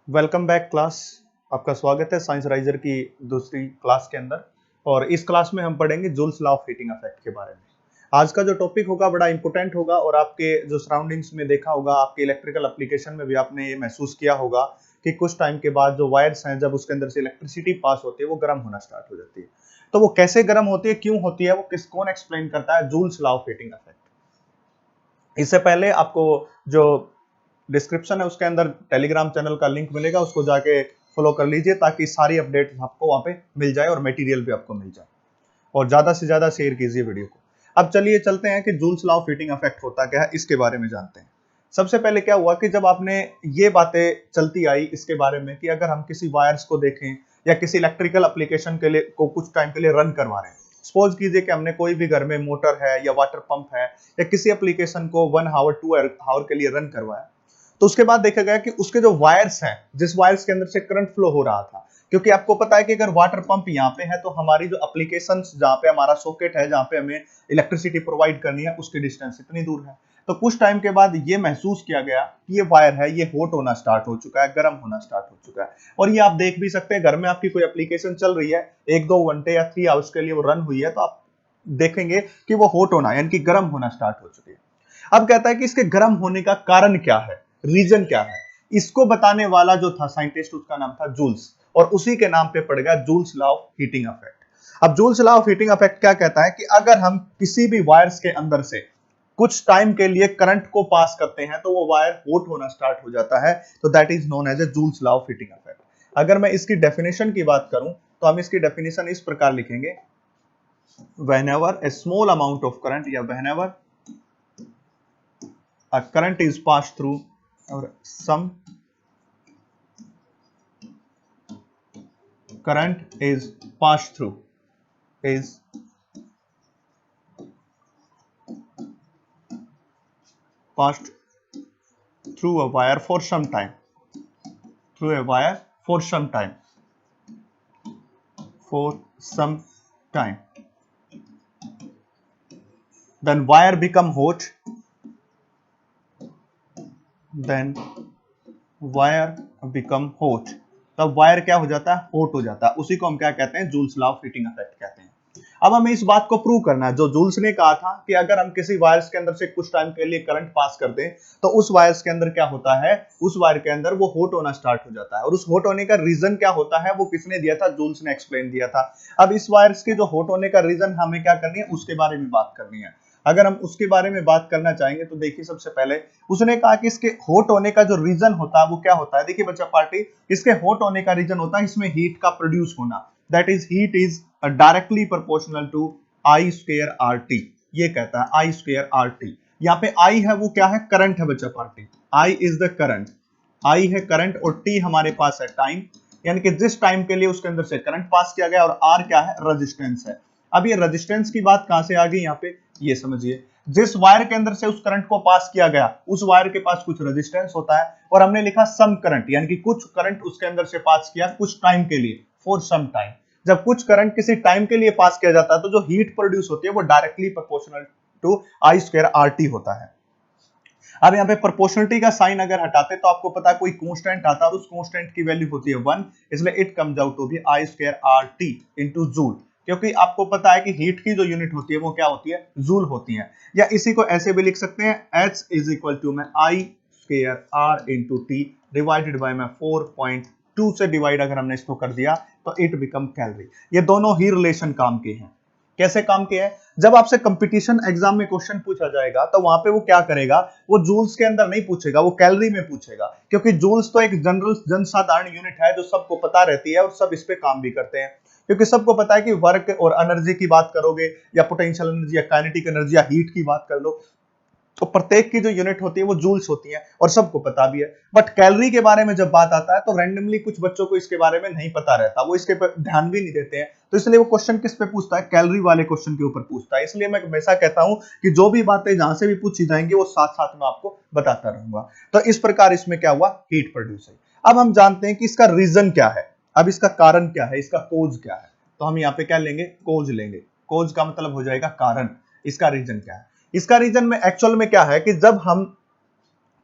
Welcome back class. आपका स्वागत है साइंस राइजर की दूसरी क्लास के अंदर। और इस क्लास में हम पढ़ेंगे joules law of heating effect के बारे में। आज का जो टॉपिक होगा बड़ा इंपॉर्टेंट होगा और आपके जो सराउंडिंग्स में देखा होगा, आपके इलेक्ट्रिकल एप्लीकेशन में भी आपने ये महसूस किया होगा कि कुछ टाइम के बाद जो वायर्स हैं, जब उसके अंदर से इलेक्ट्रिसिटी पास होती है वो गर्म होना स्टार्ट हो जाती है। तो वो कैसे गर्म होती है, क्यों होती है, वो कौन एक्सप्लेन करता है? Joules law of heating effect. इससे पहले आपको जो डिस्क्रिप्शन है उसके अंदर टेलीग्राम चैनल का लिंक मिलेगा, उसको जाके फॉलो कर लीजिए ताकि सारी अपडेट आपको वहां पे मिल जाए और मटेरियल भी आपको मिल जाए। और ज्यादा से ज्यादा शेयर कीजिए वीडियो को। अब चलिए चलते हैं कि joules law of heating effect होता क्या है, इसके बारे में जानते हैं। सबसे पहले क्या हुआ कि जब आपने ये बातें चलती आई इसके बारे में कि अगर हम किसी वायर्स को देखें या किसी इलेक्ट्रिकल एप्लीकेशन के लिए को कुछ टाइम के लिए रन करवा रहे हैं। सपोज कीजिए कि हमने कोई भी घर में मोटर है या वाटर पंप है या किसी एप्लीकेशन को 1 आवर 2 आवर के लिए रन करवाया। तो उसके बाद देखा गया कि उसके जो वायर्स हैं, जिस वायर्स के अंदर से करंट फ्लो हो रहा था, क्योंकि आपको पता है कि अगर वाटर पंप यहाँ पे है तो हमारी जो एप्लीकेशन जहाँ पे हमारा सॉकेट है, जहाँ पे हमें इलेक्ट्रिसिटी प्रोवाइड करनी है, उसकी डिस्टेंस इतनी दूर है। तो कुछ टाइम के बाद ये महसूस किया गया कि ये वायर है, ये हॉट होना स्टार्ट हो चुका है, गर्म होना स्टार्ट हो चुका है। और ये आप देख भी सकते हैं, घर में आपकी कोई एप्लीकेशन चल रही है, 1-2 घंटे या 3 आवर्स के लिए वो रन हुई है, तो आप देखेंगे कि वो हॉट होना यानी कि गर्म होना स्टार्ट हो चुकी है। अब कहता है कि इसके गर्म होने का कारण क्या है, रीजन क्या है। इसको बताने वाला जो था साइंटिस्ट, उसका नाम था जूल्स, और उसी के नाम पे पड़ गया Joule's law of heating effect. अब Joule's law of heating effect क्या कहता है कि अगर हम किसी भी वायर्स के अंदर से कुछ टाइम के लिए करंट को पास करते हैं तो वो वायर हॉट होना स्टार्ट हो जाता है। तो that is known as a Joule's law of heating effect. अगर मैं इसकी डेफिनेशन की बात करूं तो हम इसकी डेफिनेशन इस प्रकार लिखेंगे, whenever a small amount of current या whenever a current is passed through or some current is passed through is passed through a wire for some time, through a wire for some time, for some time, then wire become hot, then wire become hot। तब wire क्या हो जाता है, hot हो जाता है। उसी को हम क्या कहते हैं, joules law of heating effect कहते हैं। अब हमें इस बात को प्रूव करना है, जो जूल्स ने कहा था कि अगर हम किसी वायर्स के अंदर से कुछ टाइम के लिए करंट पास कर दें तो उस वायर्स के अंदर क्या होता है, उस वायर के अंदर वो हॉट होना स्टार्ट हो जाता है। और उस हॉट होने का रीजन क्या होता है, वो किसने दिया था, जूल्स ने एक्सप्लेन दिया था। अब इस वायर्स के जो हॉट होने का रीजन हमें क्या करनी है, उसके बारे में बात करनी है। अगर हम उसके बारे में बात करना चाहेंगे तो देखिए, सबसे पहले उसने कहा कि इसके हॉट होने का जो रीजन होता है वो क्या होता है। देखिए बच्चा पार्टी, इसके हॉट होने का रीजन होता है इसमें हीट का प्रोड्यूस होना। That is heat is directly proportional to I square R T. ये कहता है आई स्क्वायर आर टी। यहाँ पे आई है वो क्या है, करंट है बच्चा पार्टी। I is the current, I है करंट, और टी हमारे पास है टाइम, यानी कि जिस टाइम के लिए उसके अंदर से करंट पास किया गया। और आर क्या है, रेजिस्टेंस है। अब ये रेजिस्टेंस की बात कहां से आ गई यहाँ पे, ये समझिए। जिस वायर के अंदर से उस करंट को पास किया गया, उस वायर के पास कुछ रेजिस्टेंस होता है, और हमने लिखा सम करंट, यानी कि कुछ करंट उसके अंदर से पास किया कुछ टाइम के लिए, फॉर सम टाइम। जब कुछ करंट किसी टाइम के लिए पास किया जाता है तो जो हीट प्रोड्यूस होती है वो directly proportional to I square R T होता है। अब यहाँ पे प्रोपोर्शनलिटी का साइन अगर हटाते तो आपको पता है कोई कांस्टेंट आता है और उस कांस्टेंट की वैल्यू होती है 1, इसलिए it comes out to be I square R T into joule. क्योंकि आपको पता है कि हीट की जो यूनिट होती है वो क्या होती है, जूल होती है। या इसी को ऐसे भी लिख सकते हैं, H इज इक्वल टू में I square R into T divided by में 4.2 से डिवाइड अगर हमने इसको कर दिया तो इट बिकम कैलोरी। ये दोनों ही रिलेशन काम के हैं। कैसे काम किया है, जब आपसे कंपटीशन एग्जाम में क्वेश्चन पूछा जाएगा तो वहां पे वो क्या करेगा, वो जूल्स के अंदर नहीं पूछेगा, वो कैलोरी में पूछेगा। क्योंकि जूल्स तो एक जनरल जनसाधारण यूनिट है जो सबको पता रहती है और सब इस पे काम भी करते हैं। क्योंकि सबको पता है कि वर्क और एनर्जी की बात करोगे या पोटेंशियल एनर्जी या काइनेटिक एनर्जी या हीट की बात कर लो, तो प्रत्येक की जो यूनिट होती है वो जूल्स होती है और सबको पता भी है। बट कैलोरी के बारे में जब बात आता है तो रैंडमली कुछ बच्चों को इसके बारे में नहीं पता रहता, वो इसके पर ध्यान भी नहीं देते हैं। तो इसलिए वो क्वेश्चन किस पे पूछता है, कैलोरी वाले क्वेश्चन के ऊपर पूछता है। इसलिए मैं हमेशा कहता हूं कि जो भी बातें जहां से भी पूछी जाएंगी वो साथ साथ में आपको बताता रहूंगा। तो इस प्रकार इसमें क्या हुआ, हीट प्रोड्यूस है। अब हम जानते हैं कि इसका रीजन क्या है, अब इसका कारण क्या है, इसका कोज क्या है। तो हम यहाँ पे क्या लेंगे, कोज लेंगे। कोज का मतलब हो जाएगा कारण, इसका रीजन क्या है। इसका रीजन में एक्चुअल में क्या है कि जब हम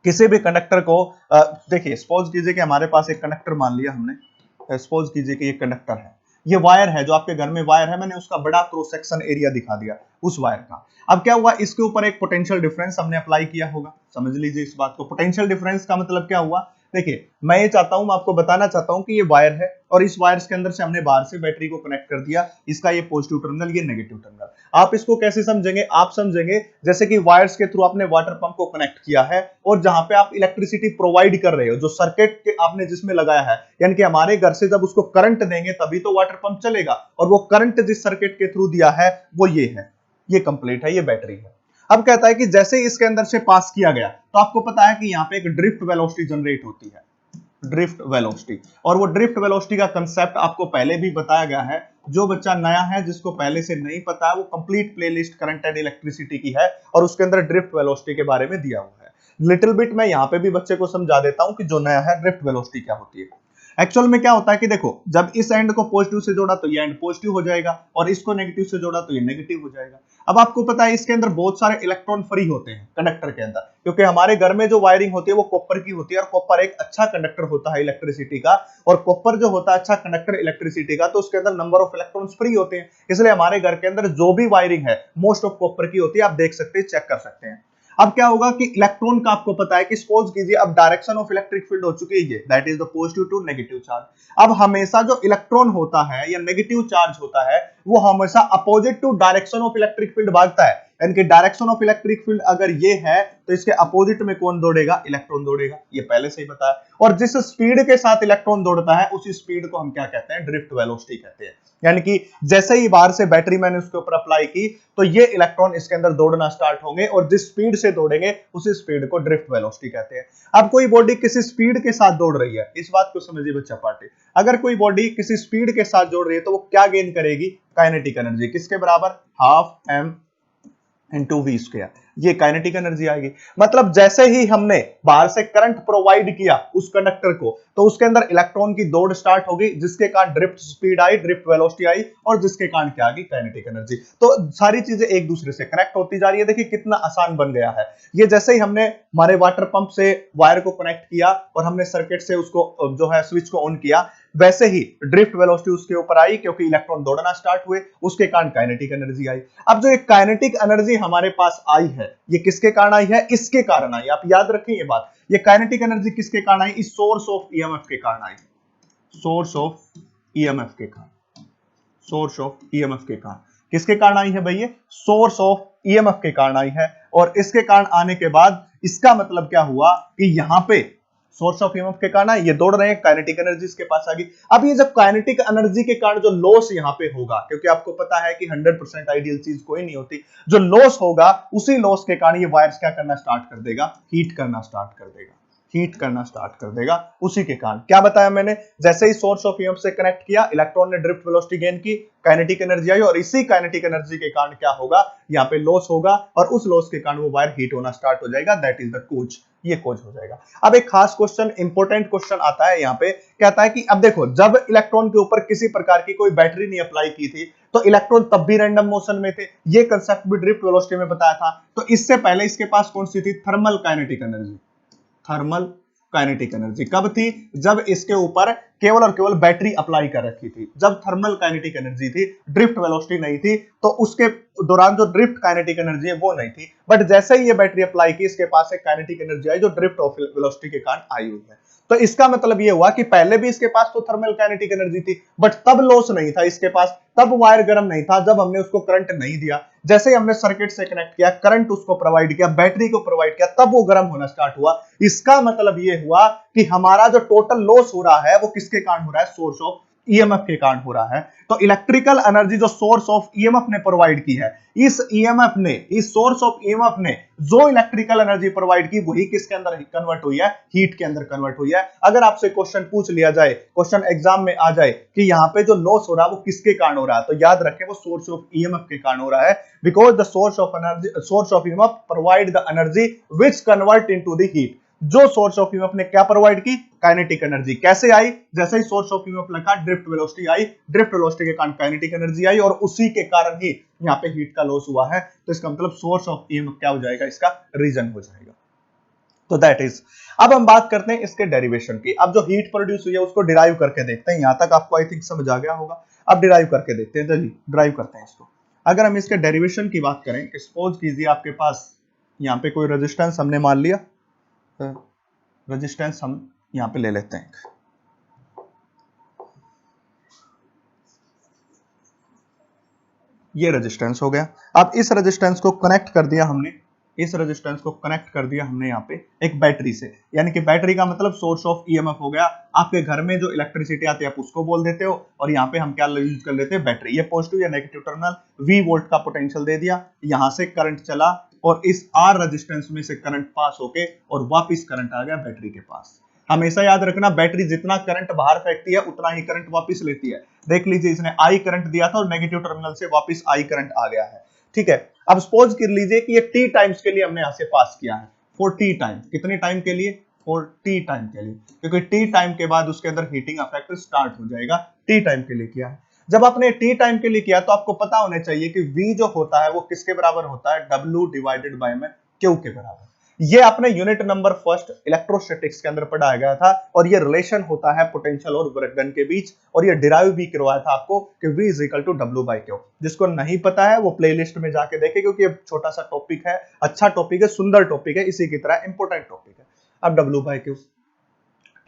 किसी भी कंडक्टर को देखिए, सपोज कीजिए कि हमारे पास एक कंडक्टर मान लिया हमने, सपोज कीजिए कि ये कंडक्टर है, ये वायर है, जो आपके घर में वायर है, मैंने उसका बड़ा क्रॉस सेक्शन एरिया दिखा दिया उस वायर का। अब क्या हुआ, इसके ऊपर एक पोटेंशियल डिफरेंस हमने अप्लाई किया होगा, समझ लीजिए इस बात को। पोटेंशियल डिफरेंस का मतलब क्या हुआ, देखिए मैं ये चाहता हूं, मैं आपको बताना चाहता हूं कि ये वायर है और इस वायर्स के अंदर से हमने बाहर से बैटरी को कनेक्ट कर दिया, इसका ये पॉजिटिव टर्मिनल, ये नेगेटिव टर्मिनल। आप इसको कैसे समझेंगे, आप समझेंगे जैसे कि वायर्स के थ्रू आपने वाटर पंप को कनेक्ट किया है और जहां पे आप इलेक्ट्रिसिटी प्रोवाइड कर रहे हो, जो सर्किट के आपने जिसमें लगाया है, यानी कि हमारे घर से जब उसको करंट देंगे तभी तो वाटर पंप चलेगा, और वो करंट जिस सर्किट के थ्रू दिया है वो ये है, ये कंप्लीट है, ये बैटरी है। अब कहता है कि जैसे ही इसके अंदर से पास किया गया, तो आपको पता है कि यहाँ पे एक ड्रिफ्ट वेलोसिटी जनरेट होती है, ड्रिफ्ट वेलोसिटी। और वो ड्रिफ्ट वेलोसिटी का कंसेप्ट आपको पहले भी बताया गया है, जो बच्चा नया है, जिसको पहले से नहीं पता है, वो complete playlist current and electricity की है और उसके अंदर ड्रिफ्ट वेलोसिटी के बारे में दिया हुआ है। लिटिल बिट मैं यहाँ पे भी बच्चे को समझा देता हूं कि जो नया है ड्रिफ्ट वेलोसिटी क्या होती है। एक्चुअल में क्या होता है कि देखो, जब इस एंड को पॉजिटिव से जोड़ा तो ये एंड पॉजिटिव हो जाएगा और इसको नेगेटिव से जोड़ा तो ये नेगेटिव हो जाएगा। अब आपको पता है इसके अंदर बहुत सारे इलेक्ट्रॉन फ्री होते हैं कंडक्टर के अंदर, क्योंकि हमारे घर में जो वायरिंग होती है वो कॉपर की होती है और कॉपर एक अच्छा कंडक्टर होता है इलेक्ट्रिसिटी का, और कॉपर जो होता है अच्छा कंडक्टर इलेक्ट्रिसिटी का, तो उसके अंदर नंबर ऑफ इलेक्ट्रॉन्स फ्री होते हैं। इसलिए हमारे घर के अंदर जो भी वायरिंग है मोस्ट ऑफ कॉपर की होती है, आप देख सकते हैं, चेक कर सकते हैं। अब क्या होगा कि इलेक्ट्रॉन का आपको पता है कि सपोज कीजिए अब डायरेक्शन ऑफ इलेक्ट्रिक फील्ड हो चुकी है, ये that is the positive to negative charge. अब हमेशा जो इलेक्ट्रॉन होता है या नेगेटिव चार्ज होता है वो हमेशा opposite to direction of electric field भागता है, यानी कि डायरेक्शन ऑफ इलेक्ट्रिक फील्ड अगर ये है तो इसके अपोजिट में कौन दौड़ेगा, इलेक्ट्रॉन दौड़ेगा, ये पहले से ही बताया। और जिस स्पीड के साथ इलेक्ट्रॉन दौड़ता है उसी स्पीड को हम क्या कहते हैं, ड्रिफ्ट वेलोसिटी कहते हैं। यानी कि जैसे ही बाहर से बैटरी मैंने उसके ऊपर अप्लाई की तो ये इलेक्ट्रॉन इसके अंदर दौड़ना स्टार्ट होंगे और जिस स्पीड से दौड़ेंगे उसी स्पीड को ड्रिफ्ट वेलोसिटी कहते हैं। अब कोई बॉडी किसी स्पीड के साथ दौड़ रही है, इस बात को समझिए बच्चा पार्टी, अगर कोई बॉडी किसी स्पीड के साथ दौड़ रही है तो वो क्या गेन करेगी, काइनेटिक एनर्जी, किसके बराबर, half M into V square, ये काइनेटिक एनर्जी आएगी। मतलब जैसे ही हमने बाहर से करंट प्रोवाइड किया उस कंडक्टर को तो उसके अंदर इलेक्ट्रॉन की दौड़ स्टार्ट होगी, जिसके कारण ड्रिफ्ट स्पीड आई, ड्रिफ्ट वेलोसिटी आई, और जिसके कारण क्या आ गई, काइनेटिक एनर्जी। तो सारी चीजें एक दूसरे से कनेक्ट होती जा रही है। देखिए कितना आसान बन गया है ये। जैसे ही हमने हमारे वाटर पंप से वायर को कनेक्ट किया और हमने सर्किट से उसको जो है स्विच को ऑन किया, वैसे ही ड्रिफ्ट वेलोसिटी उसके ऊपर आई, क्योंकि इलेक्ट्रॉन दौड़ना स्टार्ट हुए, उसके कारण काइनेटिक एनर्जी आई। अब जो एक काइनेटिक एनर्जी हमारे पास आई है, ये किसके कारण आई है, इसके कारण आई। आप याद रखें ये बात, ये काइनेटिक एनर्जी किसके कारण आई, इस सोर्स ऑफ ईएमएफ के कारण आई, सोर्स ऑफ ईएमएफ के कारण, सोर्स ऑफ ईएमएफ के कारण। किसके कारण आई है भाई, ये सोर्स ऑफ ईएमएफ के कारण आई है। और इसके कारण आने के बाद इसका मतलब क्या हुआ कि यहां पे सोर्स ऑफ ईएमएफ के कारण ये दौड़ रहे हैं, काइनेटिक एनर्जी इसके पास आ गई। अब ये जब काइनेटिक एनर्जी के कारण जो लॉस यहां पे होगा, क्योंकि आपको पता है कि 100% आइडियल चीज कोई नहीं होती, जो लॉस होगा उसी लॉस के कारण ये वायर्स क्या करना स्टार्ट कर देगा, हीट करना स्टार्ट कर देगा, हीट करना स्टार्ट कर देगा। उसी के कारण क्या बताया मैंने, जैसे ही सोर्स ऑफ ईएमएफ से कनेक्ट किया, इलेक्ट्रॉन ने ड्रिफ्ट वेलोसिटी गेन की, काइनेटिक एनर्जी आई, और इसी काइनेटिक एनर्जी के कारण क्या होगा, यहाँ पे लॉस होगा और उस लॉस के कारण वो वायर हीट होना स्टार्ट हो जाएगा, दैट इज द कोज, ये कोज हो जाएगा। अब एक खास क्वेश्चन, इंपॉर्टेंट क्वेश्चन आता है यहाँ पे, कहता है कि अब देखो जब इलेक्ट्रॉन के ऊपर किसी प्रकार की कोई बैटरी नहीं अप्लाई की थी तो इलेक्ट्रॉन तब भी रैंडम मोशन में थे, ये कंसेप्ट भी ड्रिफ्ट वेलोसिटी में बताया था। तो इससे पहले इसके पास कौन सी थी, thermal kinetic energy, thermal kinetic energy कब थी, जब इसके ऊपर केवल और केवल बैटरी अप्लाई कर रखी थी, जब थर्मल काइनेटिक एनर्जी थी, ड्रिफ्ट वेलोसिटी नहीं थी, तो उसके दौरान जो ड्रिफ्ट काइनेटिक एनर्जी है वो नहीं थी। बट जैसे ही ये बैटरी अप्लाई की, इसके पास एक काइनेटिक एनर्जी आई जो ड्रिफ्ट वेलोसिटी के कारण आई हुई है। तो इसका मतलब ये हुआ कि पहले भी इसके पास तो थर्मल काइनेटिक एनर्जी थी, बट तब लॉस नहीं था इसके पास, तब वायर गर्म नहीं था, जब हमने उसको करंट नहीं दिया। जैसे ही हमने सर्किट से कनेक्ट किया, करंट उसको प्रोवाइड किया, बैटरी को प्रोवाइड किया, तब वो गर्म होना स्टार्ट हुआ। इसका मतलब ये हुआ कि हमारा जो टोटल लॉस हो रहा है वो किसके कारण हो रहा है, सोर्स ऑफ ईएमएफ के कारण हो रहा है। तो इलेक्ट्रिकल एनर्जी जो सोर्स ऑफ ईएमएफ ने प्रोवाइड की है, इस ईएमएफ ने, इस सोर्स ऑफ ईएमएफ ने जो इलेक्ट्रिकल एनर्जी प्रोवाइड की वही किसके अंदर कन्वर्ट हुई है, हीट के अंदर कन्वर्ट हुई है। अगर आपसे क्वेश्चन पूछ लिया जाए, क्वेश्चन एग्जाम में आ जाए कि यहाँ पे जो लॉस हो रहा है वो किसके कारण हो रहा है, तो याद रखें वो सोर्स ऑफ ईएमएफ के कारण हो रहा है, because the source of energy, source of EMF provide the energy which convert into the heat. जो सोर्स ऑफ ईएमएफ ने क्या प्रोवाइड की, काइनेटिक एनर्जी। कैसे आई, जैसे ही सोर्स ऑफ ईएमएफ लगा, ड्रिफ्ट वेलोसिटी आई, ड्रिफ्ट वेलोसिटी के कारण काइनेटिक एनर्जी आई, और उसी के कारण ही यहाँ पे हीट का लॉस हुआ है। तो इसका मतलब सोर्स ऑफ ईएमएफ क्या हो जाएगा, इसका रीजन हो जाएगा। तो दैट इज। अब हम बात करते हैं इसके डेरिवेशन की। अब जो हीट प्रोड्यूस हुई है उसको डिराइव करके देखते हैं। यहां तक आपको आई थिंक समझ आ गया होगा। अब डिराइव करके देखते हैं, चलिए डिराइव करते हैं इसको। अगर हम इसके डेरिवेशन की बात करें, सपोज कीजिए आपके पास यहाँ पे कोई रेजिस्टेंस हमने मान लिया, रेजिस्टेंस हम यहाँ पे ले लेते हैं, ये रेजिस्टेंस हो गया। अब इस रेजिस्टेंस को कनेक्ट कर दिया हमने, इस रेजिस्टेंस को कनेक्ट कर दिया हमने यहाँ पे एक बैटरी से, यानी कि बैटरी का मतलब सोर्स ऑफ ईएमएफ हो गया। आपके घर में जो इलेक्ट्रिसिटी आती है आप उसको बोल देते हो, और यहाँ पे हम क्या यूज कर लेते हैं, बैटरी। ये पॉजिटिव या नेगेटिव टर्मिनल, वी वोल्ट का पोटेंशियल दे दिया, यहाँ से करंट चला और इस आर रेजिस्टेंस में से करंट पास होके और वापिस करंट आ गया बैटरी के पास। हमेशा याद रखना, बैटरी जितना करंट बाहर फेंकती है उतना ही करंट वापस लेती है। देख लीजिए, इसने आई करंट दिया था और नेगेटिव टर्मिनल से वापस आई करंट आ गया है। ठीक है, अब सपोज कर लीजिए कि ये टी टाइम्स के लिए हमने यहां से पास किया है, फॉर टी टाइम। कितने टाइम के लिए? फॉर टी टाइम के लिए, क्योंकि टी टाइम के बाद उसके अंदर हीटिंग इफेक्ट स्टार्ट हो जाएगा। टी टाइम के लिए किया है। जब आपने टी टाइम के लिए किया तो आपको पता होना चाहिए कि V जो होता है वो किसके बराबर होता है, W डिवाइडेड बाय में Q के बराबर। ये आपने यूनिट नंबर फर्स्ट इलेक्ट्रोस्टैटिक्स के अंदर पढ़ाया गया था, और ये रिलेशन होता है पोटेंशियल और वर्क डन के बीच, और ये डिराइव भी करवाया था आपको कि V is equal to W by Q। जिसको नहीं पता है वो प्लेलिस्ट में जाके देखे, क्योंकि ये छोटा सा टॉपिक है, अच्छा टॉपिक है, सुंदर टॉपिक है, इसी की तरह इंपॉर्टेंट टॉपिक है। अब W बाई Q,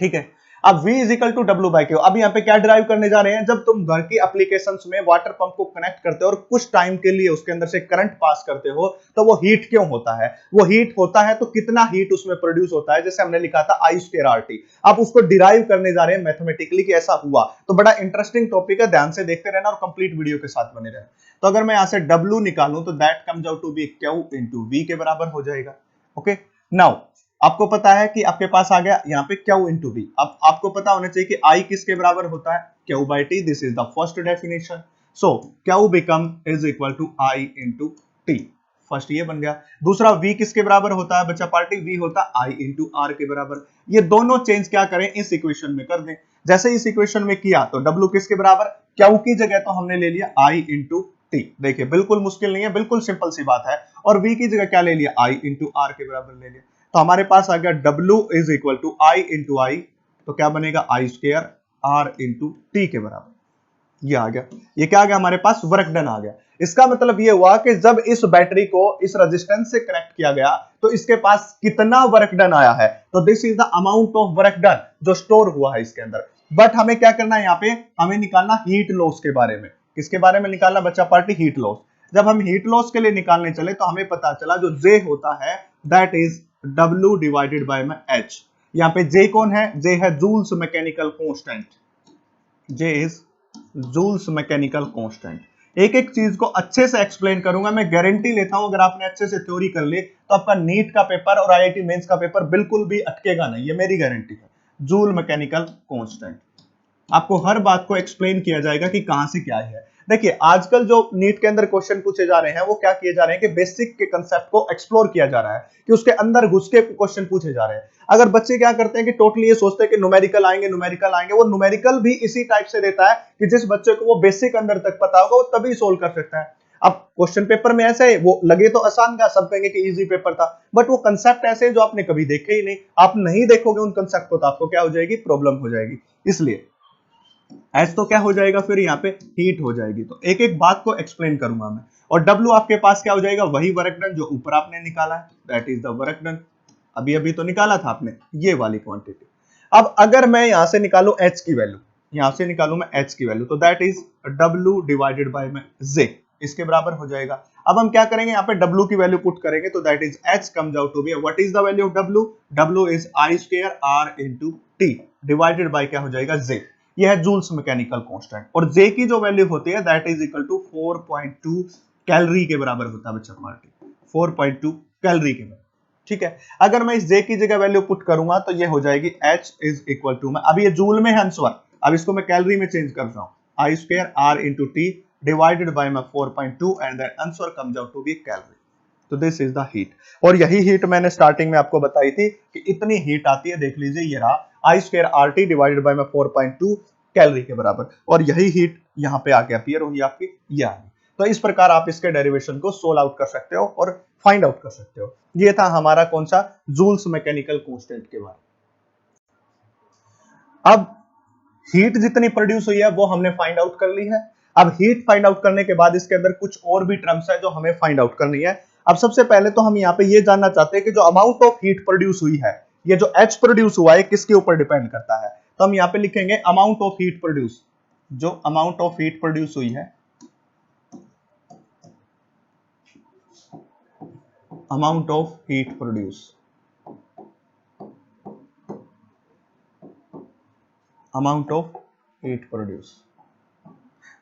ठीक है। अब V is equal to W by Q. अब यहाँ पे क्या ड्राइव करने जा रहे हैं, जब तुम घर की एप्लीकेशंस में वाटर पंप को कनेक्ट करते हो और कुछ टाइम के लिए उसके अंदर से करंट पास करते हो, तो वो हीट क्यों होता है? वो हीट होता है तो कितना हीट उसमें प्रोड्यूस होता है, जैसे हमने लिखा था आई स्क्वायर आरटी। अब उसको डिराइव करने जा रहे हैं मैथमेटिकली कि ऐसा हुआ। तो बड़ा इंटरेस्टिंग टॉपिक है, ध्यान से देखते रहना और कंप्लीट वीडियो के साथ बने रहना। तो अगर मैं यहां से W निकालूं तो that comes out to be Q into V के बराबर हो जाएगा। ओके, नाउ आपको पता है कि आपके पास आ गया यहाँ पे Q इंटू V। अब आपको पता होना चाहिए कि I किसके बराबर होता है, Q by T। This is the first definition. So Q become is equal to I into T। First ये बन गया। दूसरा V किसके बराबर होता है बच्चा पार्टी, V होता है I इंटू R के बराबर। ये दोनों चेंज क्या करें, इस इक्वेशन में कर दें। जैसे इस इक्वेशन में किया तो W किसके बराबर, Q की जगह तो हमने ले लिया I इंटू T। देखिए बिल्कुल मुश्किल नहीं है, बिल्कुल सिंपल सी बात है। और V की जगह क्या ले लिया, I इंटू R के बराबर ले लिया। तो हमारे पास आ गया W is equal to I into I, तो क्या बनेगा I square R into T के बराबर। ये आ गया। ये क्या आ गया हमारे पास, वर्क डन आ गया। इसका मतलब ये हुआ कि जब इस बैटरी को इस रेजिस्टेंस से कनेक्ट किया गया तो इसके पास कितना वर्क डन आया है, तो this is the amount of work done जो स्टोर हुआ है इसके अंदर। बट हमें क्या करना है, यहाँ पे हमें निकालना हीट लॉस के बारे में। किसके बारे में निकालना बच्चा पार्टी, हीट लॉस। जब हम हीट लॉस के लिए निकालने चले तो हमें पता चला जो J होता है that is W divided by में H। यहाँ पे J कौन है, J है Joule's mechanical constant. J is Joule's mechanical constant. एक एक चीज को अच्छे से एक्सप्लेन करूंगा, मैं गारंटी लेता हूं अगर आपने अच्छे से थ्योरी कर ली तो आपका नीट का पेपर और आईआईटी मेंस का पेपर बिल्कुल भी अटकेगा नहीं, ये मेरी गारंटी है। जूल मैकेनिकल कांस्टेंट, आपको हर बात को एक्सप्लेन किया जाएगा कि कहां से क्या है। देखिए आजकल जो नीट के अंदर क्वेश्चन पूछे जा रहे हैं वो क्या किए जा रहे हैं कि बेसिक के कंसेप्ट को एक्सप्लोर किया जा रहा है, कि उसके अंदर घुस के क्वेश्चन पूछे जा रहे हैं। अगर बच्चे क्या करते हैं कि टोटली ये सोचते हैं कि न्यूमेरिकल आएंगे, न्यूमेरिकल आएंगे, वो न्यूमेरिकल भी इसी टाइप से देता है कि जिस बच्चे को वो बेसिक अंदर तक पता होगा वो तभी सोल्व कर सकता है। अब क्वेश्चन पेपर में ऐसे है, वो लगे तो आसान का, सब कहेंगे कि इजी पेपर था, बट वो कंसेप्ट ऐसे है जो आपने कभी देखे ही नहीं। आप नहीं देखोगे उन कंसेप्ट को तो आपको क्या हो जाएगी, प्रॉब्लम हो जाएगी। इसलिए एच तो क्या हो जाएगा फिर यहाँ पे, हीट हो जाएगी। तो एक एक बात को एक्सप्लेन करूंगा मैं। और डब्ल्यू आपके पास क्या हो जाएगा, वही वर्क डन जो ऊपर आपने निकाला है, that is the work done. अभी अभी तो निकाला था आपने ये वाली क्वांटिटी। अब अगर मैं यहां से निकालू एच की वैल्यू, यहां से निकालू मैं एच की वैल्यू, तो that is W divided by में जे, इसके बराबर हो जाएगा। अब हम क्या करेंगे, यहाँ पे W की वैल्यू पुट करेंगे तो that is H comes out to be, what is the value of W, W is I square R into T divided by क्या हो जाएगा, J। ये है जूल्स मैकेनिकल कांस्टेंट, और J की जो वैल्यू होती है that is equal to 4.2 calorie के बराबर होता है बच्चा पार्टी, 4.2 कैलोरी के बराबर। ठीक है, अगर मैं इस J की जगह वैल्यू पुट करूंगा तो ये हो जाएगी H इज इक्वल टू, में अब ये जूल में है आंसर, अब इसको मैं कैलोरी में चेंज कर रहा हूं, I square R into T divided by my 4.2 and the answer comes out to be calorie। तो दिस इज द हीट, और यही हीट मैंने स्टार्टिंग में आपको बताई थी कि इतनी हीट आती है। देख लीजिए ये रहा I square RT divided by 4.2 calorie के बराबर, और यही हीट यहाँ पे आके अपीयर हुई आपकी, ये आ गई। तो इस प्रकार आप इसके डेरिवेशन को सोल्व आउट कर सकते हो और फाइंड आउट कर सकते हो। ये था हमारा कौन सा, जूल्स मैकेनिकल कांस्टेंट के बारे में। अब हीट जितनी प्रोड्यूस हुई है वो हमने फाइंड आउट कर ली है। अब हीट फाइंड आउट करने के बाद इसके अंदर कुछ और भी टर्म्स है जो हमें फाइंड आउट करनी है। अब सबसे पहले तो हम यहाँ पे ये जानना चाहते हैं कि जो अमाउंट ऑफ हीट प्रोड्यूस हुई है, ये जो H प्रोड्यूस हुआ है किसके ऊपर डिपेंड करता है। तो हम यहाँ पे लिखेंगे अमाउंट ऑफ हीट प्रोड्यूस, जो अमाउंट ऑफ हीट प्रोड्यूस हुई है, amount of heat produce, amount of heat produce.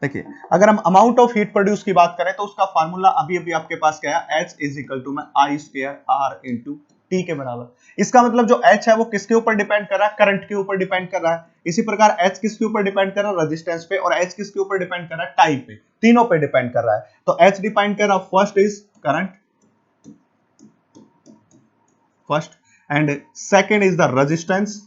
देखिए अगर हम अमाउंट ऑफ हीट प्रोड्यूस की बात करें तो उसका फार्मूला अभी अभी आपके पास क्या है, H इज इक्वल टू में I square R into T के बराबर। इसका मतलब जो H है वो किसके ऊपर डिपेंड कर रहा है, करंट के ऊपर डिपेंड कर रहा है। इसी प्रकार H किसके ऊपर डिपेंड कर रहा है, रेजिस्टेंस पे, और H किसके ऊपर डिपेंड कर रहा है, टाइम पे, तीनों पे डिपेंड कर रहा है। तो H डिपेंड कर रहा है, first is current, first, and second is the resistance,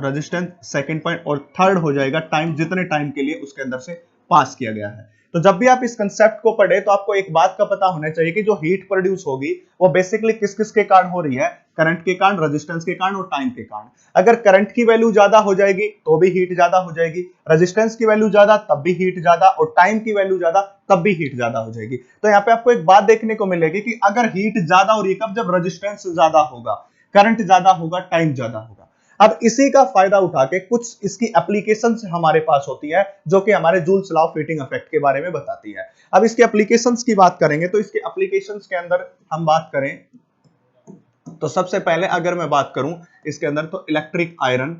resistance second point, और थर्ड हो जाएगा टाइम, जितने टाइम के लिए उसके अंदर से पास किया गया है। तो जब भी आप इस कंसेप्ट को पढ़े तो आपको एक बात का पता होना चाहिए कि जो हीट प्रोड्यूस होगी वो बेसिकली किस किस के कारण हो रही है, करंट के कारण, रेजिस्टेंस के कारण और टाइम के कारण। अगर करंट की वैल्यू ज्यादा हो जाएगी तो भी हीट ज्यादा हो जाएगी, रेजिस्टेंस की वैल्यू ज्यादा तब भी हीट ज्यादा, और टाइम की वैल्यू ज्यादा तब भी हीट ज्यादा हो जाएगी। तो यहाँ पे आपको एक बात देखने को मिलेगी कि अगर हीट ज्यादा हो रही है कब, जब रेजिस्टेंस ज्यादा होगा, करंट ज्यादा होगा, टाइम ज्यादा होगा। अब इसी का फायदा उठा के कुछ इसकी एप्लीकेशंस हमारे पास होती है जो कि हमारे joules law of heating effect के बारे में बताती है। अब इसके एप्लीकेशंस की बात करेंगे तो इसके एप्लीकेशंस के अंदर हम बात करें तो सबसे पहले अगर मैं बात करूं इसके अंदर तो इलेक्ट्रिक आयरन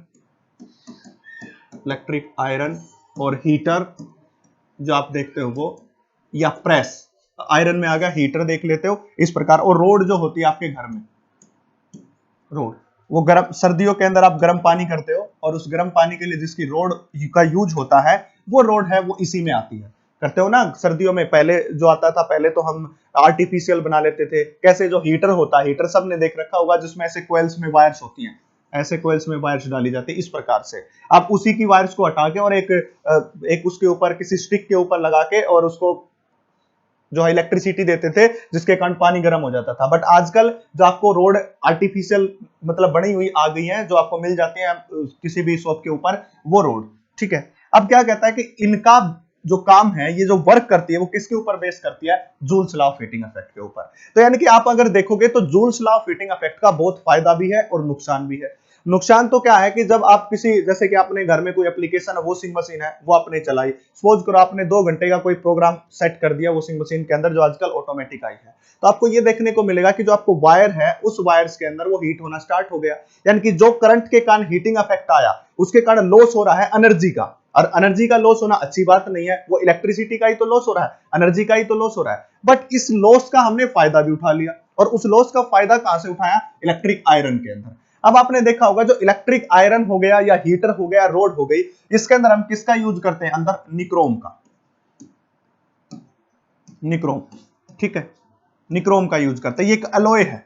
और हीटर जो आप देखते हो वो, या प्रेस, आयरन में आ गया, हीटर देख लेते हो इस प्रकार, और रोड जो होती है आपके घर में, रोड, वो गर्म, सर्दियों के अंदर आप गर्म पानी करते हो और उस गर्म पानी के लिए जिसकी रोड का यूज होता है वो रोड है वो इसी में आती है, करते हो ना सर्दियों में। पहले जो आता था, पहले तो हम आर्टिफिशियल बना लेते थे, कैसे जो हीटर होता है, हीटर सबने देख रखा होगा जिसमें ऐसे कोयल्स में वायर्स होती हैं, ऐसे कोयल्स में वायर्स डाली जाती है, इस प्रकार से आप उसी की वायर्स को हटा के और एक उसके ऊपर किसी स्टिक के ऊपर लगा के और उसको जो है इलेक्ट्रिसिटी देते थे जिसके कारण पानी गर्म हो जाता था। बट आजकल जो आपको रोड आर्टिफिशियल मतलब बनी हुई आ गई है जो आपको मिल जाती है किसी भी शॉप के ऊपर, वो रोड, ठीक है। अब क्या कहता है कि इनका जो काम है, ये जो वर्क करती है वो किसके ऊपर बेस करती है, joules law of heating effect के ऊपर। तो यानी कि आप अगर देखोगे तो joules law of heating effect का बहुत फायदा भी है और नुकसान भी है। नुकसान तो क्या है कि जब आप किसी, जैसे कि आपने घर में कोई एप्लीकेशन है, वॉशिंग मशीन है, वो आपने चलाई, सपोज करो आपने 2 घंटे का कोई प्रोग्राम सेट कर दिया वॉशिंग मशीन के अंदर जो आजकल ऑटोमेटिक आई है, तो आपको ये देखने को मिलेगा कि जो आपको वायर है उस वायर्स के अंदर वो हीट होना स्टार्ट हो गया। यानी कि जो करंट के कारण हीटिंग इफेक्ट आया उसके कारण लॉस हो रहा है एनर्जी का, और एनर्जी का लॉस होना अच्छी बात नहीं है, वो इलेक्ट्रिसिटी का ही तो लॉस हो रहा है, एनर्जी का ही तो लॉस हो रहा है। बट इस लॉस का हमने फायदा भी उठा लिया, और उस लॉस का फायदा कहां से उठाया, इलेक्ट्रिक आयरन के अंदर। अब आपने देखा होगा जो इलेक्ट्रिक आयरन हो गया या हीटर हो गया, रोड हो गई, इसके अंदर हम किसका यूज करते हैं, अंदर निक्रोम का, निक्रोम, ठीक है, निक्रोम का यूज करते हैं। ये एक एलॉय है,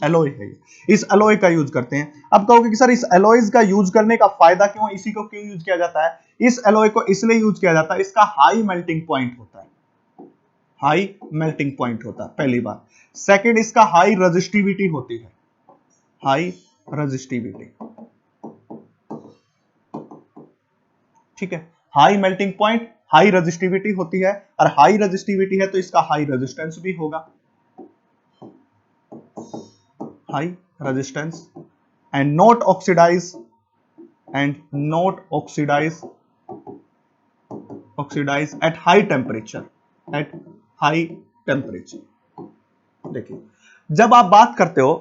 एलॉय है, इस एलॉय का यूज करते हैं। अब कहोगे कि सर इस एलॉयज का यूज करने का फायदा क्यों, इसी को क्यों यूज किया जाता है, इस एलॉय को इसलिए यूज किया जाता है, इसका हाई मेल्टिंग पॉइंट होता है, हाई मेल्टिंग पॉइंट होता है पहली बात। सेकंड, इसका हाई रेजिस्टिविटी होती है, हाई रेजिस्टिविटी, ठीक है, high melting point, high resistivity होती है, और हाई रेजिस्टिविटी है तो इसका हाई रेजिस्टेंस भी होगा, high resistance, and not oxidise, and not oxidise, oxidise at high temperature, at high temperature. देखिए जब आप बात करते हो,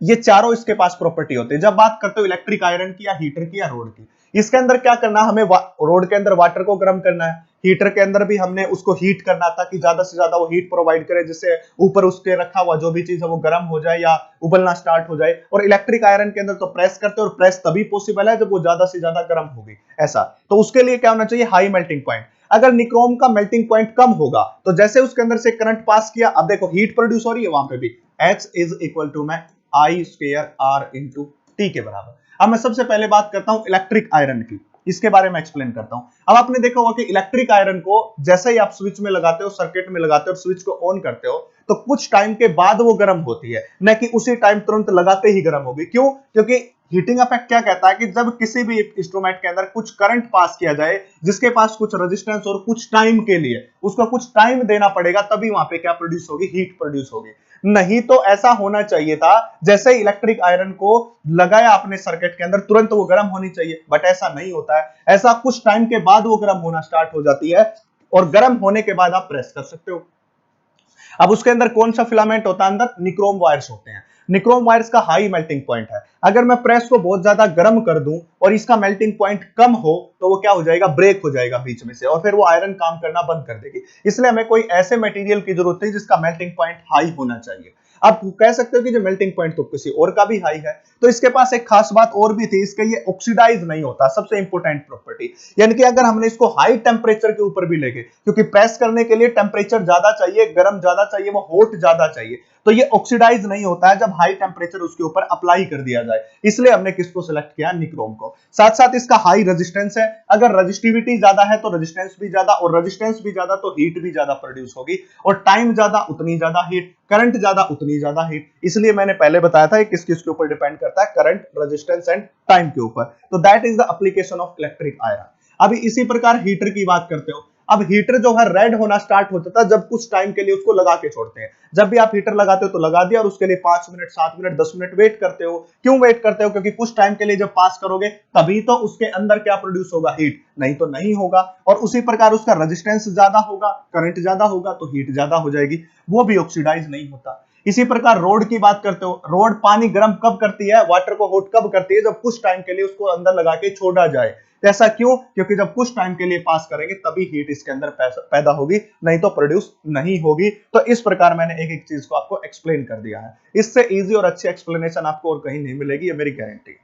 ये चारों इसके पास प्रॉपर्टी होती है। जब बात करते हो इलेक्ट्रिक आयरन की या हीटर की या रोड की, इसके अंदर क्या करना, हमें रोड के अंदर वाटर को गर्म करना है, हीटर के अंदर भी हमने उसको हीट करना था कि ज्यादा से ज्यादा वो हीट प्रोवाइड करे जिससे ऊपर उसके रखा हुआ जो भी चीज है वो गर्म हो जाए या उबलना स्टार्ट हो जाए। और इलेक्ट्रिक आयरन के अंदर तो प्रेस करते हैं, और प्रेस तभी पॉसिबल है जब वो ज्यादा से ज्यादा गर्म होगी, ऐसा। तो उसके लिए क्या होना चाहिए, हाई मेल्टिंग पॉइंट। अगर निक्रोम का मेल्टिंग पॉइंट कम होगा तो जैसे उसके अंदर से करंट पास किया, अब देखो हीट प्रोड्यूस हो रही है, वहां पे भी H इज इक्वल टू में I square R into T के बराबर। अब मैं सबसे पहले बात करता हूं इलेक्ट्रिक आयरन की, इसके बारे में एक्सप्लेन करता हूं। अब आपने देखा होगा कि इलेक्ट्रिक आयरन को जैसे ही आप स्विच में लगाते हो, सर्किट में लगाते हो, स्विच को ऑन करते हो, तो कुछ टाइम के बाद वो गर्म होती है, न कि उसी टाइम तुरंत लगाते ही गर्म होगी। क्यों? क्योंकि हीटिंग इफेक्ट क्या कहता है कि जब किसी भी इंस्ट्रूमेंट के अंदर कुछ करंट पास किया जाए जिसके पास कुछ रेजिस्टेंस और कुछ टाइम के लिए उसको कुछ टाइम देना पड़ेगा, तभी वहां पे क्या प्रोड्यूस होगी? हीट प्रोड्यूस होगी। नहीं तो ऐसा होना चाहिए था जैसे इलेक्ट्रिक आयरन को लगाया आपने सर्किट के अंदर तुरंत वो गर्म होनी चाहिए, बट ऐसा नहीं होता है। ऐसा कुछ टाइम के बाद वो गर्म होना स्टार्ट हो जाती है और गर्म होने के बाद आप प्रेस कर सकते हो। अब उसके अंदर कौन सा फिलामेंट होता है? अंदर निक्रोम वायर्स होते हैं। निक्रोम वायर्स का हाई मेल्टिंग पॉइंट है। अगर मैं प्रेस को बहुत ज्यादा गर्म कर दूं और इसका मेल्टिंग पॉइंट कम हो तो वो क्या हो जाएगा? ब्रेक हो जाएगा बीच में से और फिर वो आयरन काम करना बंद कर देगी। इसलिए हमें कोई ऐसे मटेरियल की जरूरत है जिसका मेल्टिंग पॉइंट हाई होना चाहिए। आप कह सकते हो कि जो मेल्टिंग पॉइंट तो किसी और का भी हाई है, तो इसके पास एक खास बात और भी थी, इसके ये ऑक्सीडाइज नहीं होता, सबसे इंपॉर्टेंट प्रॉपर्टी। यानी कि अगर हमने इसको हाई टेम्परेचर के ऊपर भी लेके, क्योंकि प्रेस करने के लिए टेम्परेचर ज्यादा चाहिए, गर्म ज्यादा चाहिए, वो हॉट ज्यादा चाहिए, तो ये ऑक्सीडाइज नहीं होता है जब हाई टेम्परेचर उसके ऊपर अप्लाई कर दिया जाए। इसलिए हमने किसको सिलेक्ट किया? निक्रोम को। साथ साथ इसका हाई रेजिस्टेंस है। अगर रेजिस्टिविटी ज्यादा है तो रेजिस्टेंस भी ज्यादा, और रेजिस्टेंस भी ज्यादा तो हीट भी ज्यादा प्रोड्यूस होगी, और टाइम ज्यादा उतनी ज्यादा हीट, करंट ज्यादा उतनी ज्यादा हीट। इसलिए मैंने पहले बताया था किस किस के ऊपर डिपेंड करता है? करंट, रेजिस्टेंस एंड टाइम के ऊपर। तो that is the application of electric iron. अभी इसी प्रकार हीटर की बात करते हो। अब हीटर जो है रेड होना स्टार्ट होता था जब कुछ टाइम के लिए उसको लगा के छोड़ते हैं। जब भी आप हीटर लगाते हो तो लगा दिया और उसके लिए 5 मिनट, 7 मिनट, 10 मिनट वेट करते हो। क्यों वेट करते हो? क्योंकि कुछ टाइम के लिए जब पास करोगे तभी तो उसके अंदर क्या प्रोड्यूस होगा? हीट, नहीं तो नहीं होगा। और उसी प्रकार उसका रेजिस्टेंस ज्यादा होगा, करंट ज्यादा होगा तो हीट ज्यादा हो जाएगी, वो भी ऑक्सीडाइज नहीं होता। इसी प्रकार रोड की बात करते हो। रोड पानी गर्म कब करती है? वाटर को हॉट कब करती है? जब कुछ टाइम के लिए उसको अंदर लगा के छोड़ा जाए। ऐसा क्यों? क्योंकि जब कुछ टाइम के लिए पास करेंगे तभी हीट इसके अंदर पैदा होगी, नहीं तो प्रोड्यूस नहीं होगी। तो इस प्रकार मैंने एक एक चीज को आपको एक्सप्लेन कर दिया है। इससे इजी और अच्छी एक्सप्लेनेशन आपको और कहीं नहीं मिलेगी, ये मेरी गारंटी।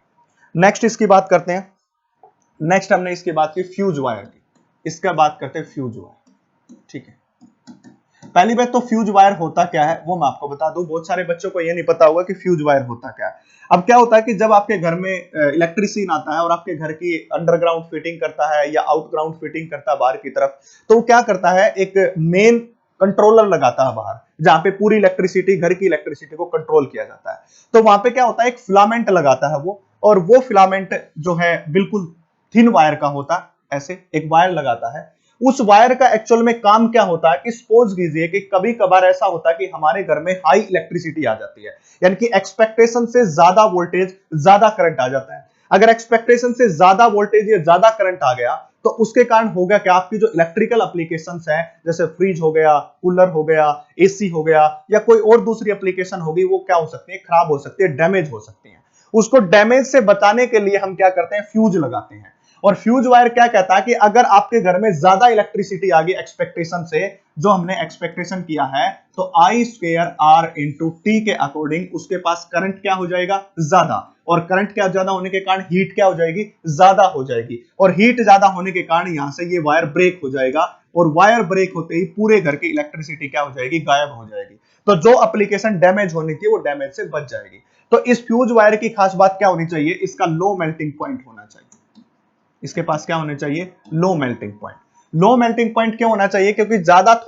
नेक्स्ट इसकी बात करते हैं। नेक्स्ट हमने इसकी बात की फ्यूज वायर की, इसका बात करते हैं फ्यूज वायर। ठीक है, पहली बात तो फ्यूज वायर होता क्या है वो मैं आपको बता दूं। बहुत सारे बच्चों को ये नहीं पता होगा कि फ्यूज वायर होता क्या है। अब क्या होता है कि जब आपके घर में इलेक्ट्रिशियन आता है और आपके घर की अंडरग्राउंड फिटिंग करता है या आउटग्राउंड फिटिंग करता है बाहर की तरफ, तो क्या करता है? एक मेन कंट्रोलर लगाता है बाहर, जहां पे पूरी इलेक्ट्रिसिटी, घर की इलेक्ट्रिसिटी को कंट्रोल किया जाता है। तो वहां पे क्या होता है? एक फिलामेंट लगाता है वो, और वो फिलामेंट जो है बिल्कुल थिन वायर का होता है। ऐसे एक वायर लगाता है। उस वायर का एक्चुअल में काम क्या होता है कि सपोज कीजिए कि कभी कभार ऐसा होता है कि हमारे घर में हाई इलेक्ट्रिसिटी आ जाती है, यानी कि एक्सपेक्टेशन से ज्यादा वोल्टेज, ज्यादा करंट आ जाता है। अगर एक्सपेक्टेशन से ज्यादा वोल्टेज या ज्यादा करंट आ गया तो उसके कारण होगा कि आपकी जो इलेक्ट्रिकल एप्लीकेशंस हैं, जैसे फ्रिज हो गया, कूलर हो गया, एसी हो गया, या कोई और दूसरी एप्लीकेशन होगी, वो क्या हो सकती है? खराब हो सकती है, डैमेज हो सकती है। उसको डैमेज से बचाने के लिए हम क्या करते हैं? फ्यूज लगाते हैं। और फ्यूज वायर क्या कहता है कि अगर आपके घर में ज्यादा इलेक्ट्रिसिटी आ गई एक्सपेक्टेशन से, जो हमने एक्सपेक्टेशन किया है, तो आई स्क्वायर आर इंटू टी के अकॉर्डिंग उसके पास करंट क्या हो जाएगा? ज्यादा। और करंट क्या ज्यादा होने के कारण हीट क्या हो जाएगी? ज्यादा हो जाएगी। और हीट ज्यादा होने के कारण यहां से ये वायर ब्रेक हो जाएगा, और वायर ब्रेक होते ही पूरे घर की इलेक्ट्रिसिटी क्या हो जाएगी? गायब हो जाएगी। तो जो एप्लीकेशन डैमेज होनी थी वो डैमेज से बच जाएगी। तो इस फ्यूज वायर की खास बात क्या होनी चाहिए? इसका लो मेल्टिंग पॉइंट होना चाहिए। इसके पास क्या होना चाहिए? Low melting point. Low melting point क्यों होना चाहिए? क्योंकि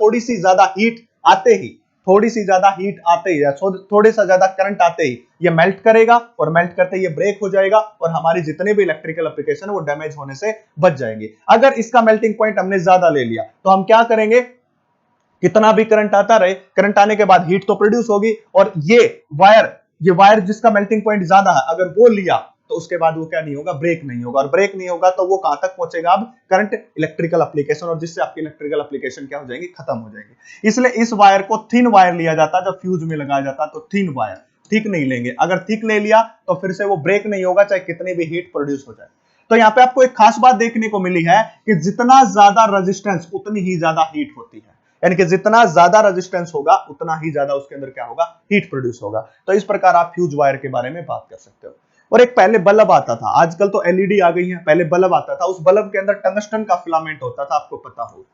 थोड़ी सी ज्यादा हीट आते ही, थोड़ी सी ज्यादा हीट आते ही या थोड़े सा ज्यादा करंट आते ही ये मेल्ट करेगा, और मेल्ट करते ही ये ब्रेक हो जाएगा, और हमारी जितने भी इलेक्ट्रिकल एप्लीकेशन है वो डैमेज होने से बच जाएंगे। अगर इसका मेल्टिंग पॉइंट हमने ज्यादा ले लिया तो हम क्या करेंगे? कितना भी करंट आता रहे, करंट आने के बाद हीट तो प्रोड्यूस होगी, और ये वायर जिसका मेल्टिंग पॉइंट ज्यादा है, अगर वो लिया तो उसके बाद वो क्या नहीं होगा? ब्रेक नहीं होगा। और ब्रेक नहीं होगा तो वो कहां तक पहुंचेगा? अब करंट, इलेक्ट्रिकल एप्लीकेशन, और जिससे आपकी इलेक्ट्रिकल एप्लीकेशन क्या हो जाएगी? खत्म हो जाएगी। इसलिए इस वायर को थिन वायर लिया जाता है। जब फ्यूज में लगाया जाता है तो थिन वायर, थिक नहीं लेंगे। अगर थिक ले लिया तो फिर से वो ब्रेक नहीं होगा, चाहे कितनी भी हीट प्रोड्यूस हो जाए। तो यहाँ पे आपको एक खास बात देखने को मिली है कि जितना ज्यादा रेजिस्टेंस उतनी ही ज्यादा हीट होती है। यानी कि जितना ज्यादा रेजिस्टेंस होगा उतना ही ज्यादा उसके अंदर क्या होगा? हीट प्रोड्यूस होगा। तो इस प्रकार आप फ्यूज वायर के बारे में बात कर सकते हो। और एक पहले बल्ब आता था, आजकल तो एलईडी आ गई है, पहले बल्ब आता था। उस बल्ब के अंदर टंगस्टन का फिलामेंट होता था, आपको पता हो?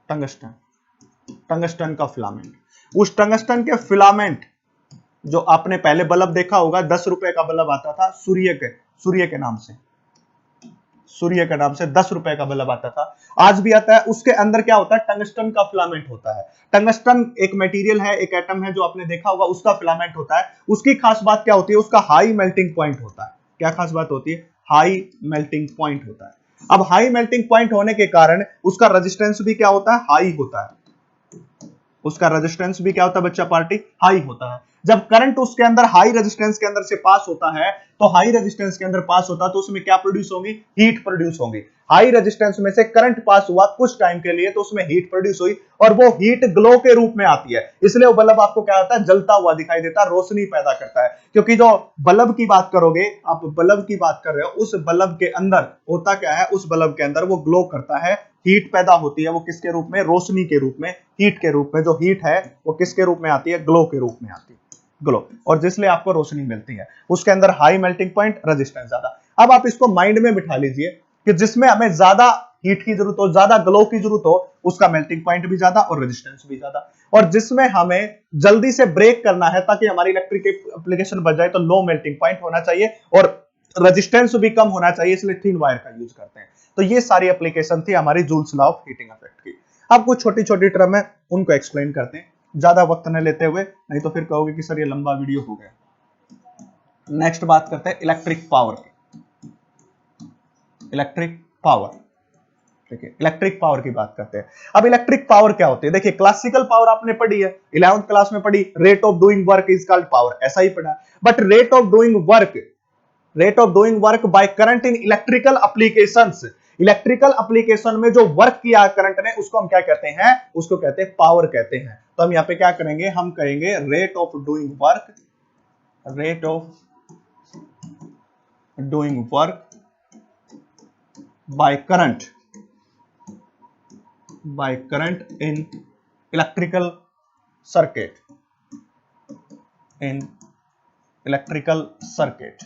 टंगस्टन, टंगस्टन का फिलामेंट। उस टंगस्टन के फिलामेंट जो आपने पहले बल्ब देखा होगा 10 रुपए का बल्ब आता था सूर्य के नाम से, सूर्य के नाम से 10 रुपए का बल्ब आता था, आज भी आता है। उसके अंदर क्या होता है, टंगस्टन का फिलामेंट होता है। टंगस्टन एक मटेरियल है, एक एटम है जो आपने देखा होगा, उसका फिलामेंट होता है। उसकी खास बात क्या होती है, उसका हाई मेल्टिंग पॉइंट होता है। क्या खास बात होती है, हाई मेल्टिंग पॉइंट होता है। अब हाई मेल्टिंग पॉइंट होने के कारण उसका रेजिस्टेंस भी क्या होता है, हाई होता है। उसका रेजिस्टेंस भी क्या होता है बच्चा पार्टी, हाई होता है। जब करंट उसके अंदर हाई रेजिस्टेंस के अंदर से पास होता है, तो हाई रेजिस्टेंस के अंदर पास होता है तो उसमें क्या प्रोड्यूस होगी, हीट प्रोड्यूस होगी। हाई रेजिस्टेंस में से करंट पास हुआ कुछ टाइम के लिए, तो उसमें हीट प्रोड्यूस हुई और वो हीट ग्लो के रूप में आती है। इसलिए वो बल्ब आपको क्या होता है, जलता हुआ दिखाई देता है, रोशनी पैदा करता है। क्योंकि जो बल्ब की बात करोगे आप, बल्ब की बात कर रहे हो, उस बल्ब के अंदर होता क्या है, उस बल्ब के अंदर वो ग्लो करता है, हीट पैदा होती है। वो किसके रूप में, रोशनी के रूप में, हीट के रूप में। जो हीट है वो किसके रूप में आती है, ग्लो के रूप में आती है, ग्लो। और जिसलिए आपको रोशनी मिलती है। उसके अंदर हाई मेल्टिंग पॉइंट, रेजिस्टेंस ज्यादा। अब आप इसको माइंड में बिठा लीजिए कि जिसमें हमें ज्यादा हीट की जरूरत हो, ज्यादा ग्लो की जरूरत हो, उसका मेल्टिंग पॉइंट भी ज्यादा और रेजिस्टेंस भी ज्यादा। और जिसमें हमें जल्दी से ब्रेक करना है ताकि हमारी इलेक्ट्रिक एप्लीकेशन बच जाए, तो लो मेल्टिंग पॉइंट होना चाहिए और रेजिस्टेंस भी कम होना चाहिए, इसलिए थिन वायर का यूज करते हैं। तो ये सारी एप्लीकेशन थी हमारी joules law of heating effect की। अब कुछ छोटी छोटी टर्म है, उनको एक्सप्लेन करते हैं ज्यादा वक्त न लेते हुए, नहीं तो फिर कहोगे कि सर ये लंबा वीडियो हो गया। नेक्स्ट बात करते हैं इलेक्ट्रिक पावर की। इलेक्ट्रिक पावर, ठीक है, इलेक्ट्रिक पावर की बात करते हैं। अब इलेक्ट्रिक पावर क्या होती है, देखिए क्लासिकल पावर आपने पढ़ी है, 11th क्लास में पढ़ी, rate of doing work is called power, ऐसा ही पढ़ा। But rate of doing work, rate of doing work by current in electrical applications, electrical application में जो वर्क किया करंट ने, उसको हम क्या कहते हैं, उसको कहते हैं पावर कहते हैं। तो हम यहाँ पे क्या करेंगे, हम कहेंगे rate of doing work, rate of doing work by current, by current in electrical circuit, in electrical circuit,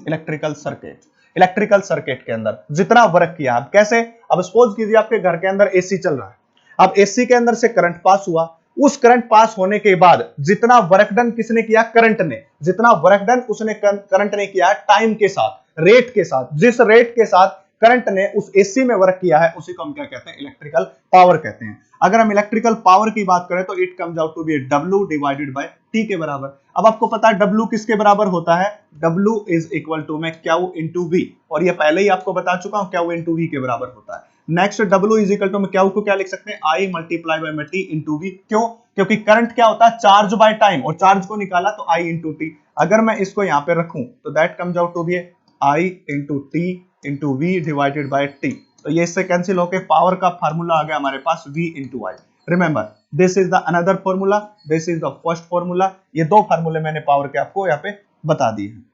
electrical circuit, electrical circuit के अंदर जितना वर्क किया। अब कैसे, अब सपोज कीजिए आपके घर के अंदर एसी चल रहा है, अब एसी के अंदर से करंट पास हुआ, उस करंट पास होने के बाद जितना वर्क डन किसने किया, करंट ने, जितना वर्क डन उसने करंट ने किया टाइम के साथ, रेट के साथ, जिस रेट के साथ करंट ने उस एसी में वर्क किया है, उसी को हम क्या कहते हैं, इलेक्ट्रिकल पावर कहते हैं। अगर हम इलेक्ट्रिकल पावर की बात करें तो it comes out to be W divided by T के बराबर। अब आपको पता है W किसके बराबर होता है, W इज इक्वल टू में Q इंटू V, और ये पहले ही आपको बता चुका हूं, Q इंटू V के बराबर होता है। Next W is equal to में Q को क्या लिख सकते हैं, I मल्टीप्लाई बाय में T इंटू V। क्यों, क्योंकि करंट क्या होता है, चार्ज बाय टाइम, और चार्ज को निकाला तो I इंटू T। अगर मैं इसको यहाँ पे रखूं तो that comes out to be I into T into V divided by T। तो ये इससे कैंसिल होकर पावर का फार्मूला आ गया हमारे पास V into I। Remember this is the another formula, this is the first formula. ये दो फार्मूले मैंने पावर के आपको यहाँ पे बता दिए हैं।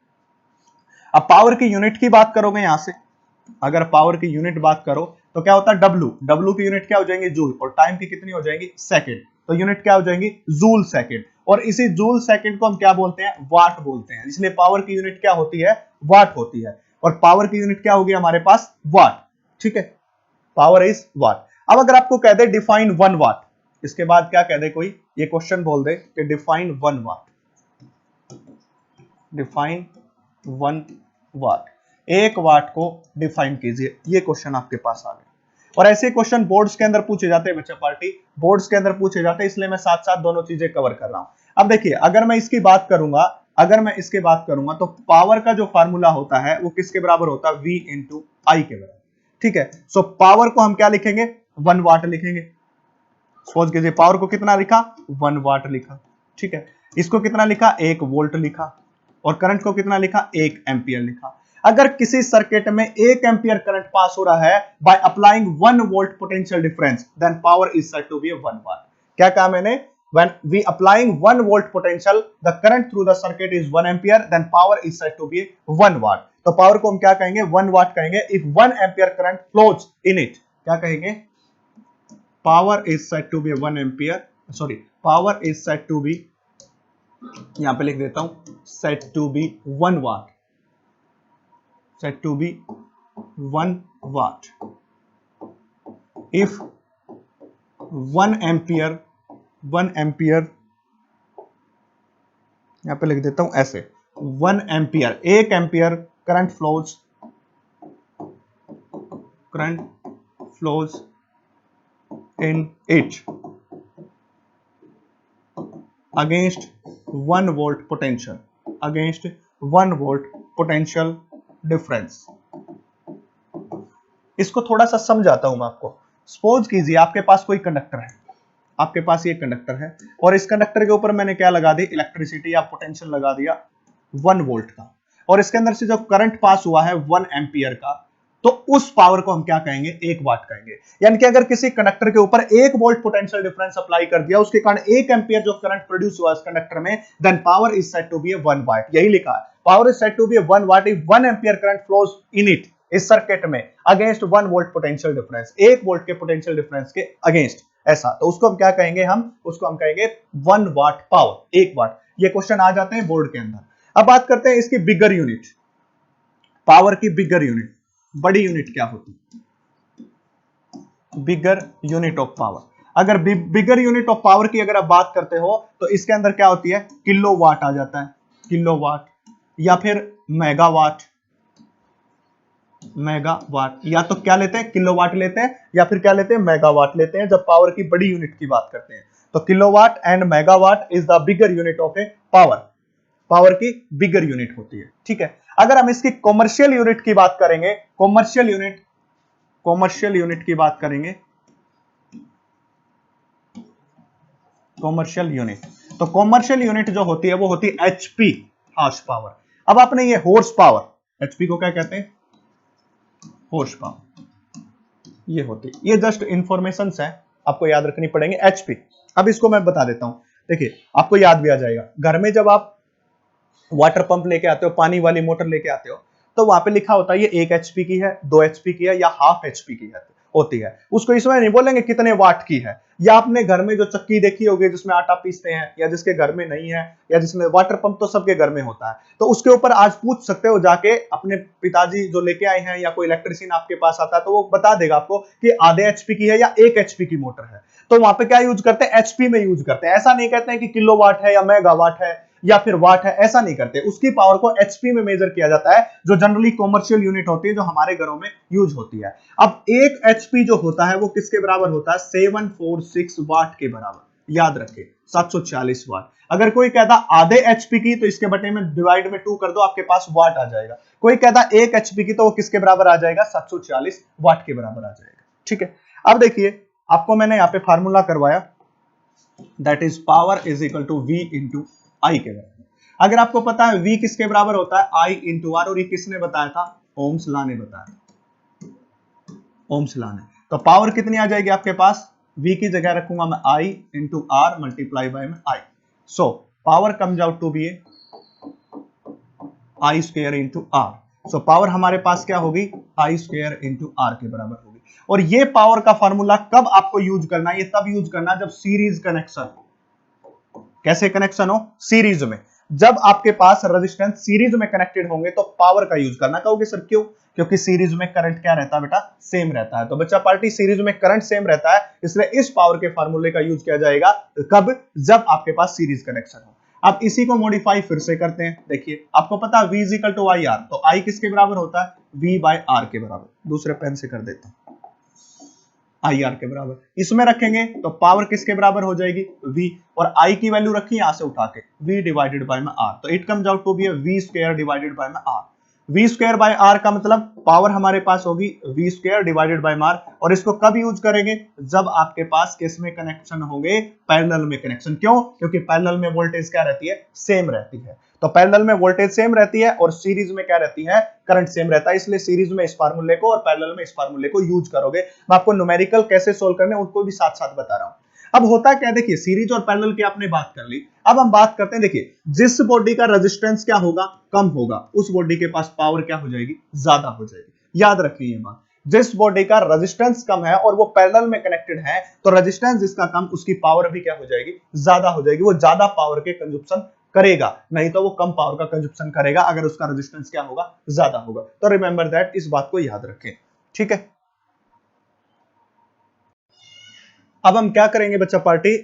अब पावर की यूनिट की बात करोगे यहां से, अगर पावर की यूनिट बात करो तो क्या होता है, W की यूनिट क्या हो जाएंगी, जूल, और टाइम की कितनी हो जाएगी, सेकंड। तो यूनिट क्या हो जाएंगी, जूल सेकंड, और इसी जूल सेकंड को हम क्या बोलते हैं, वाट बोलते हैं। इसलिए पावर की यूनिट क्या होती है, वाट होती है, और पावर की यूनिट क्या होगी हमारे पास, वाट, ठीक है, पावर इज वाट। अब अगर आपको कह दे डिफाइन 1 वाट, इसके बाद क्या कह दे कोई, ये क्वेश्चन बोल दे कि डिफाइन 1 वाट, डिफाइन 1 वाट, 1 वाट को डिफाइन कीजिए, ये क्वेश्चन आपके पास आ गया। और ऐसे क्वेश्चन बोर्ड्स के अंदर पूछे जाते हैं बच्चा पार्टी, बोर्ड्स के अंदर पूछे जाते हैं, इसलिए मैं साथ साथ दोनों चीजें कवर कर रहा हूं। अब देखिए अगर मैं इसकी बात करूंगा, अगर मैं इसके बात करूंगा तो पावर का जो फार्मूला होता है वो किसके बराबर होता है, V इंटू आई के बराबर, ठीक है। सो पावर को हम क्या लिखेंगे, 1 वाट लिखेंगे। सपोज कीजिए पावर को कितना लिखा, 1 वाट लिखा, ठीक है। इसको कितना लिखा, 1 वोल्ट लिखा, और करंट को कितना लिखा, 1 एम्पियर लिखा। अगर किसी सर्किट में 1 एम्पियर करंट पास हो रहा है by applying 1 volt potential difference, then power is said to be 1 watt. क्या कहा मैंने, when we applying 1 volt potential the current through the circuit is 1 ampere, then power is said to be 1 watt। तो power को हम क्या कहेंगे, 1 वाट कहेंगे if 1 ampere current flows in it। क्या कहेंगे, power is said to be 1 ampere, sorry, power is said to be, यहां पे लिख देता हूं, said to be 1 watt, said to be 1 watt if 1 ampere यहां पे लिख देता हूं ऐसे 1 ampere, 1 ampere current flows in it against 1 volt potential difference. इसको थोड़ा सा समझाता हूं मैं आपको। सपोज कीजिए आपके पास कोई कंडक्टर है, आपके पास ये कंडक्टर है और इस कंडक्टर के ऊपर मैंने क्या लगा दी, इलेक्ट्रिसिटी या पोटेंशियल लगा दिया 1 वोल्ट का, और इसके अंदर से जो करंट पास हुआ है 1 एम्पियर का, तो उस पावर को हम क्या कहेंगे, 1 वाट कहेंगे। यानी कि अगर किसी कंडक्टर के ऊपर 1 वोल्ट पोटेंशियल डिफरेंस अप्लाई कर दिया, उसके कारण 1 एम्पियर जो करंट प्रोड्यूस हुआ इस कंडक्टर में, then power is said to be 1 watt. यही लिखा है, power is said to be 1 watt if 1 ampere current flows in it, इस सर्किट में, against 1 volt potential difference, 1 volt के पोटेंशियल डिफरेंस के अगेंस्ट, ऐसा। तो उसको हम क्या कहेंगे, उसको हम कहेंगे 1 वाट पावर, 1 वाट। ये क्वेश्चन आ जाते हैं बोर्ड के अंदर। अब बात करते हैं इसकी बिगर यूनिट, पावर की बिगर यूनिट, बड़ी यूनिट क्या होती है, बिगर यूनिट ऑफ पावर। अगर बिगर यूनिट ऑफ पावर की अगर आप बात करते हो तो इसके अंदर क्या होती है, किलोवाट आ जाता है, किलोवाट, या फिर मेगावाट, या तो क्या लेते हैं, किलोवाट लेते हैं, या फिर क्या लेते हैं, मेगावाट लेते हैं जब पावर की बड़ी यूनिट की बात करते हैं। तो kilowatt and megawatt is the bigger unit of A power, power की बिगर यूनिट होती है, ठीक है। अगर हम इसकी कॉमर्शियल यूनिट की बात करेंगे, कॉमर्शियल यूनिट की बात करेंगे, कॉमर्शियल यूनिट, तो कॉमर्शियल यूनिट जो होती है वो होती है एचपी, हॉर्स पावर। अब आपने ये हॉर्स पावर, एचपी को क्या कहते हैं, हॉर्स पावर, ये होती है, ये जस्ट इंफॉर्मेशन है, आपको याद रखनी पड़ेंगे एचपी। अब इसको मैं बता देता हूं, देखिए आपको याद भी आ जाएगा। घर में जब आप वाटर पंप लेके आते हो, पानी वाली मोटर लेके आते हो, तो वहां पे लिखा होता है ये 1 एचपी की है, 2 एचपी की है, या हाफ एचपी की है, होती है। उसको इसमें नहीं बोलेंगे कितने वाट की है। या आपने घर में जो चक्की देखी होगी जिसमें आटा पीसते हैं, या जिसके घर में नहीं है, या जिसमें वाटर पंप तो सबके घर में होता है, तो उसके ऊपर आज पूछ सकते हो जाके अपने पिताजी जो लेके आए हैं, या कोई इलेक्ट्रिशियन आपके पास आता है तो वो बता देगा आपको कि आधे एचपी की है या 1 एचपी की मोटर है। तो वहां पे क्या यूज करते हैं, एचपी में यूज करते हैं। ऐसा नहीं कहते हैं कि किलोवाट है या मेगावाट है या फिर वाट है, ऐसा नहीं करते। उसकी पावर को एचपी में मेजर किया जाता है, जो जनरली कॉमर्शियल यूनिट होती है, जो हमारे घरों में यूज होती है। अब 1 एचपी जो होता है वो किसके बराबर होता है, 746 वाट के बराबर, याद रखें 746 वाट। अगर कोई कहता आधे एचपी की, तो इसके बटे में डिवाइड में 2 कर दो, आपके पास वाट आ जाएगा। कोई कहता 1 एचपी की, तो वो किसके बराबर आ जाएगा, 746 वाट के बराबर आ जाएगा, ठीक है। अब देखिए आपको मैंने यहाँ पे फार्मूला करवाया, that is power is equal to V into I के बराबर। अगर आपको पता है V किसके बराबर होता है, I इंटू आर, और ये किसने बताया था, ओम्स लॉ ने बताया, ओम्स लॉ ने। तो पावर कितनी आ जाएगी आपके पास, V की जगह रखूंगा मैं I into R multiply by में I। So power comes out to be I square into R. So power हमारे पास क्या होगी, I स्क्वायर इंटू आर के बराबर होगी। और ये पावर का फार्मूला कब आपको यूज करना है, ये तब यूज करना जब सीरीज कनेक्शन, कैसे कनेक्शन हो, सीरीज में। जब आपके पास रेजिस्टेंस सीरीज में कनेक्टेड होंगे तो पावर का यूज करना। कहोगे सर क्यों, क्योंकि सीरीज में करंट क्या रहता है बेटा, सेम रहता है। तो बच्चा पार्टी सीरीज में करंट सेम रहता है, इसलिए इस पावर के फार्मूले का यूज किया जाएगा कब, जब आपके पास सीरीज कनेक्शन हो। अब इसी को मॉडिफाई फिर से करते हैं। देखिए आपको पता है V is equal to I R, तो I किसके बराबर होता है, V बाय आर के बराबर। दूसरे पेन से कर देता हूं, आई आर के बराबर। इसमें रखेंगे तो पावर किसके बराबर हो जाएगी, V, और I की वैल्यू रखी यहां से उठा के, V डिवाइडेड बाय में R। तो it comes out to be V square divided by में R। V square by R का मतलब पावर हमारे पास होगी V square divided by R। और इसको कब यूज करेंगे, जब आपके पास किस में कनेक्शन होंगे, पैरेलल में कनेक्शन। क्यों, क्योंकि पैरेलल में वोल्टेज क्या रहती है, सेम रहती है। तो पैरेलल में वोल्टेज सेम रहती है और सीरीज में क्या रहती है, करंट सेम रहता है। इसलिए सीरीज में इस फार्मूले को और पैरेलल में इस फार्मूले को यूज करोगे। मैं आपको न्यूमेरिकल कैसे सोल्व करने उनको भी साथ साथ बता रहा हूं। अब होता क्या, देखिए सीरीज और पैरेलल की आपने बात कर ली। अब हम बात करते हैं, देखिए जिस बॉडी का रेजिस्टेंस क्या होगा, कम होगा, उस बॉडी के पास पावर क्या हो जाएगी, ज्यादा हो जाएगी। याद रखिए ये बात, जिस बॉडी का रेजिस्टेंस कम है और वो पैरेलल में कनेक्टेड है, तो रेजिस्टेंस जिसका कम, उसकी पावर भी क्या हो जाएगी, ज्यादा हो जाएगी। वो ज्यादा पावर के कंजप्शन करेगा, नहीं तो वो कम पावर का कंजप्शन करेगा अगर उसका रेजिस्टेंस क्या होगा, ज्यादा होगा। तो रिमेंबर दैट, इस बात को याद रखें, ठीक है। अब हम क्या करेंगे बच्चा पार्टी,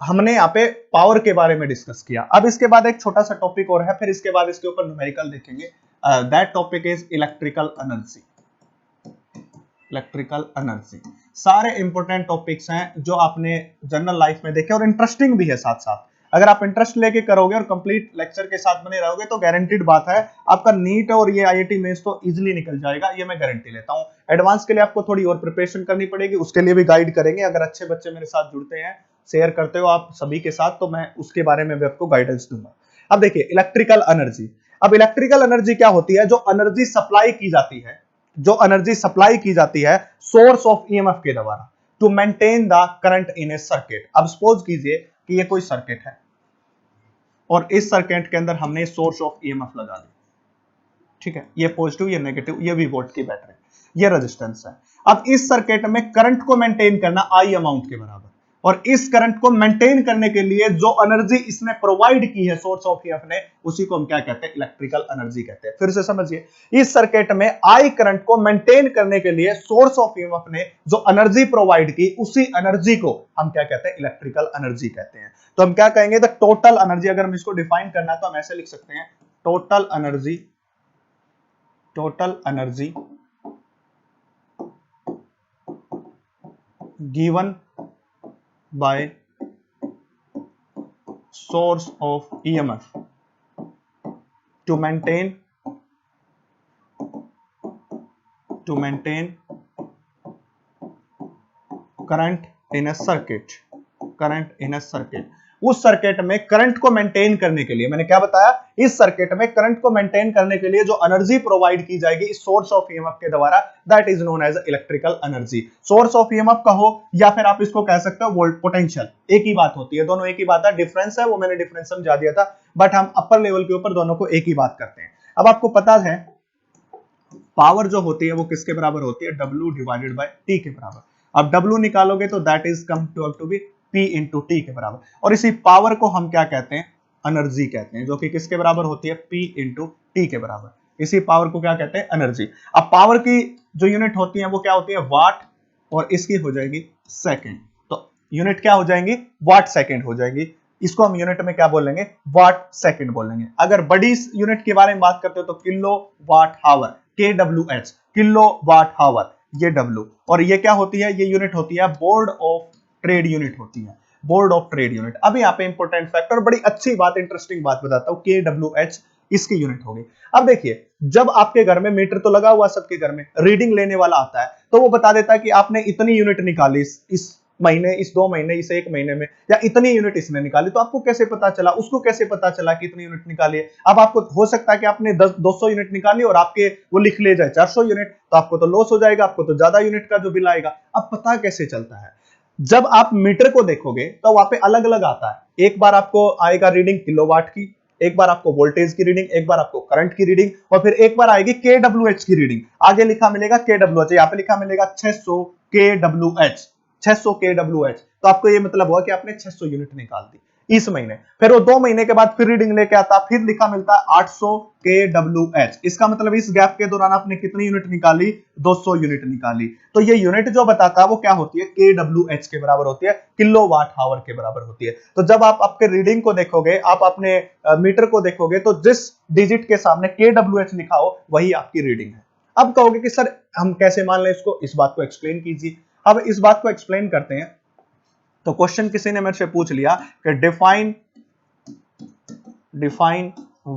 हमने यहाँ पे पावर के बारे में डिस्कस किया। अब इसके बाद एक छोटा सा टॉपिक और है, फिर इसके बाद इसके ऊपर न्यूमेरिकल देखेंगे। That topic is electrical energy. Electrical energy सारे इंपॉर्टेंट टॉपिक्स हैं जो आपने जनरल लाइफ में देखे और इंटरेस्टिंग भी है साथ साथ। अगर आप इंटरेस्ट लेके करोगे और कंप्लीट लेक्चर के साथ बने रहोगे तो गारंटीड बात है आपका नीट और ये आईआईटी मेंस तो इजीली निकल जाएगा, ये मैं गारंटी लेता हूं। एडवांस के लिए आपको थोड़ी और प्रिपरेशन करनी पड़ेगी, उसके लिए भी गाइड करेंगे। अगर अच्छे बच्चे मेरे साथ जुड़ते हैं, शेयर करते हो आप सभी के साथ, तो मैं उसके बारे में भी आपको गाइडेंस दूंगा। अब देखिए इलेक्ट्रिकल एनर्जी। अब इलेक्ट्रिकल एनर्जी क्या होती है? जो एनर्जी सप्लाई की जाती है, जो एनर्जी सप्लाई की जाती है सोर्स ऑफ ईएमएफ के द्वारा to maintain the current in a circuit. अब सपोज कीजिए कि ये कोई सर्किट है और इस सर्किट के अंदर हमने सोर्स ऑफ ईएमएफ लगा दी, ठीक है, ये पॉजिटिव, ये नेगेटिव, ये वी वोल्ट की बैटरी, ये रेजिस्टेंस है। अब इस सर्किट में करंट को मेंटेन करना आई अमाउंट के बराबर, और इस करंट को मेंटेन करने के लिए जो एनर्जी इसने प्रोवाइड की है सोर्स ऑफ ईएमएफ ने, उसी को हम क्या कहते हैं? इलेक्ट्रिकल एनर्जी कहते हैं। फिर से समझिए, इस सर्किट में आई करंट को मेंटेन करने के लिए सोर्स ऑफ ईएमएफ ने जो एनर्जी प्रोवाइड की, उसी एनर्जी को हम क्या कहते हैं? इलेक्ट्रिकल एनर्जी कहते हैं। तो हम क्या कहेंगे? The total energy. अगर हम इसको डिफाइन करना है तो हम ऐसे लिख सकते हैं, total energy, total energy given by source of EMF to maintain current in a circuit, current in a circuit। उस सर्किट में करंट को मेंटेन करने के लिए, मैंने क्या बताया? इस सर्किट में करंट को मेंटेन करने के लिए जो एनर्जी प्रोवाइड की जाएगी इस सोर्स ऑफ ईएमएफ के द्वारा, that is known as electrical energy. Source of EMF कहो या फिर आप इसको कह सकते हो वोल्ट पोटेंशियल, एक ही बात होती है, दोनों एक ही बात है। डिफरेंस है वो मैंने डिफरेंस समझा दिया था, बट हम अपर लेवल के ऊपर दोनों को एक ही बात करते हैं। अब आपको पता है पावर जो होती है वो किसके बराबर होती है? W डिवाइडेड बाय T के बराबर। अब W निकालोगे तो that is come to be P into T के बराबर, और इसी पावर को हम क्या कहते हैं? एनर्जी कहते हैं, जो कि किसके बराबर होती है? P इंटू टी के बराबर। इसी पावर को क्या कहते हैं? एनर्जी। अब पावर की जो यूनिट होती है वो क्या होती है? वाट, और इसकी हो जाएगी सेकेंड। तो यूनिट क्या हो जाएंगी? वाट सेकेंड हो जाएगी। इसको हम यूनिट में क्या बोलेंगे? वाट सेकेंड बोलेंगे। अगर बड़ी यूनिट के बारे में बात करते हो तो किलो वाट हावर, KWH, किलो वाट हावर, ये W। और ये क्या होती है? ये यूनिट होती है बोर्ड ऑफ ट्रेड यूनिट होती है, बोर्ड ऑफ ट्रेड यूनिट। अब यहाँ पे इंपॉर्टेंट फैक्टर, बड़ी अच्छी बात, इंटरेस्टिंग बात बताता हूं, KWH इसकी यूनिट होगी। अब देखिए, जब आपके घर में मीटर तो लगा हुआ, सबके घर में रीडिंग लेने वाला आता है, तो वो बता देता है कि आपने इतनी यूनिट निकाली इस महीने, इस 2 महीने, इस 1 महीने में, या इतनी यूनिट इसने निकाली। तो आपको कैसे पता चला? उसको कैसे पता चला कि इतनी यूनिट निकाली है? अब आपको हो सकता है कि आपने 200 यूनिट निकाली और आपके वो लिख ले जाए 400 यूनिट, तो आपको तो लॉस हो जाएगा, आपको तो ज्यादा यूनिट का जो बिल आएगा। अब पता कैसे चलता है? जब आप मीटर को देखोगे तो वहां पे अलग अलग आता है। एक बार आपको आएगा रीडिंग किलोवाट की, एक बार आपको वोल्टेज की रीडिंग, एक बार आपको करंट की रीडिंग, और फिर एक बार आएगी KWH की रीडिंग। आगे लिखा मिलेगा KWH, यहाँ पे लिखा मिलेगा 600 KWH, 600 KWH। तो आपको ये मतलब हुआ कि आपने 600 यूनिट निकाल दी इस महीने। फिर वो 2 महीने के बाद फिर रीडिंग लेके आता, फिर लिखा मिलता है 800 KWH। इसका मतलब इस गैप के दौरान आपने कितनी यूनिट निकाली? 200 यूनिट निकाली। तो ये यूनिट जो बताता है वो क्या होती है? KWH के बराबर होती है, किलो वाट हावर के बराबर होती है। तो जब आप आपके रीडिंग को देखोगे, आप अपने मीटर को देखोगे, तो जिस डिजिट के सामने KWH लिखा हो वही आपकी रीडिंग है। अब कहोगे कि सर हम कैसे मान लें इसको? इस बात को एक्सप्लेन कीजिए। अब इस बात को एक्सप्लेन करते हैं। तो क्वेश्चन किसी ने मेरे से पूछ लिया कि define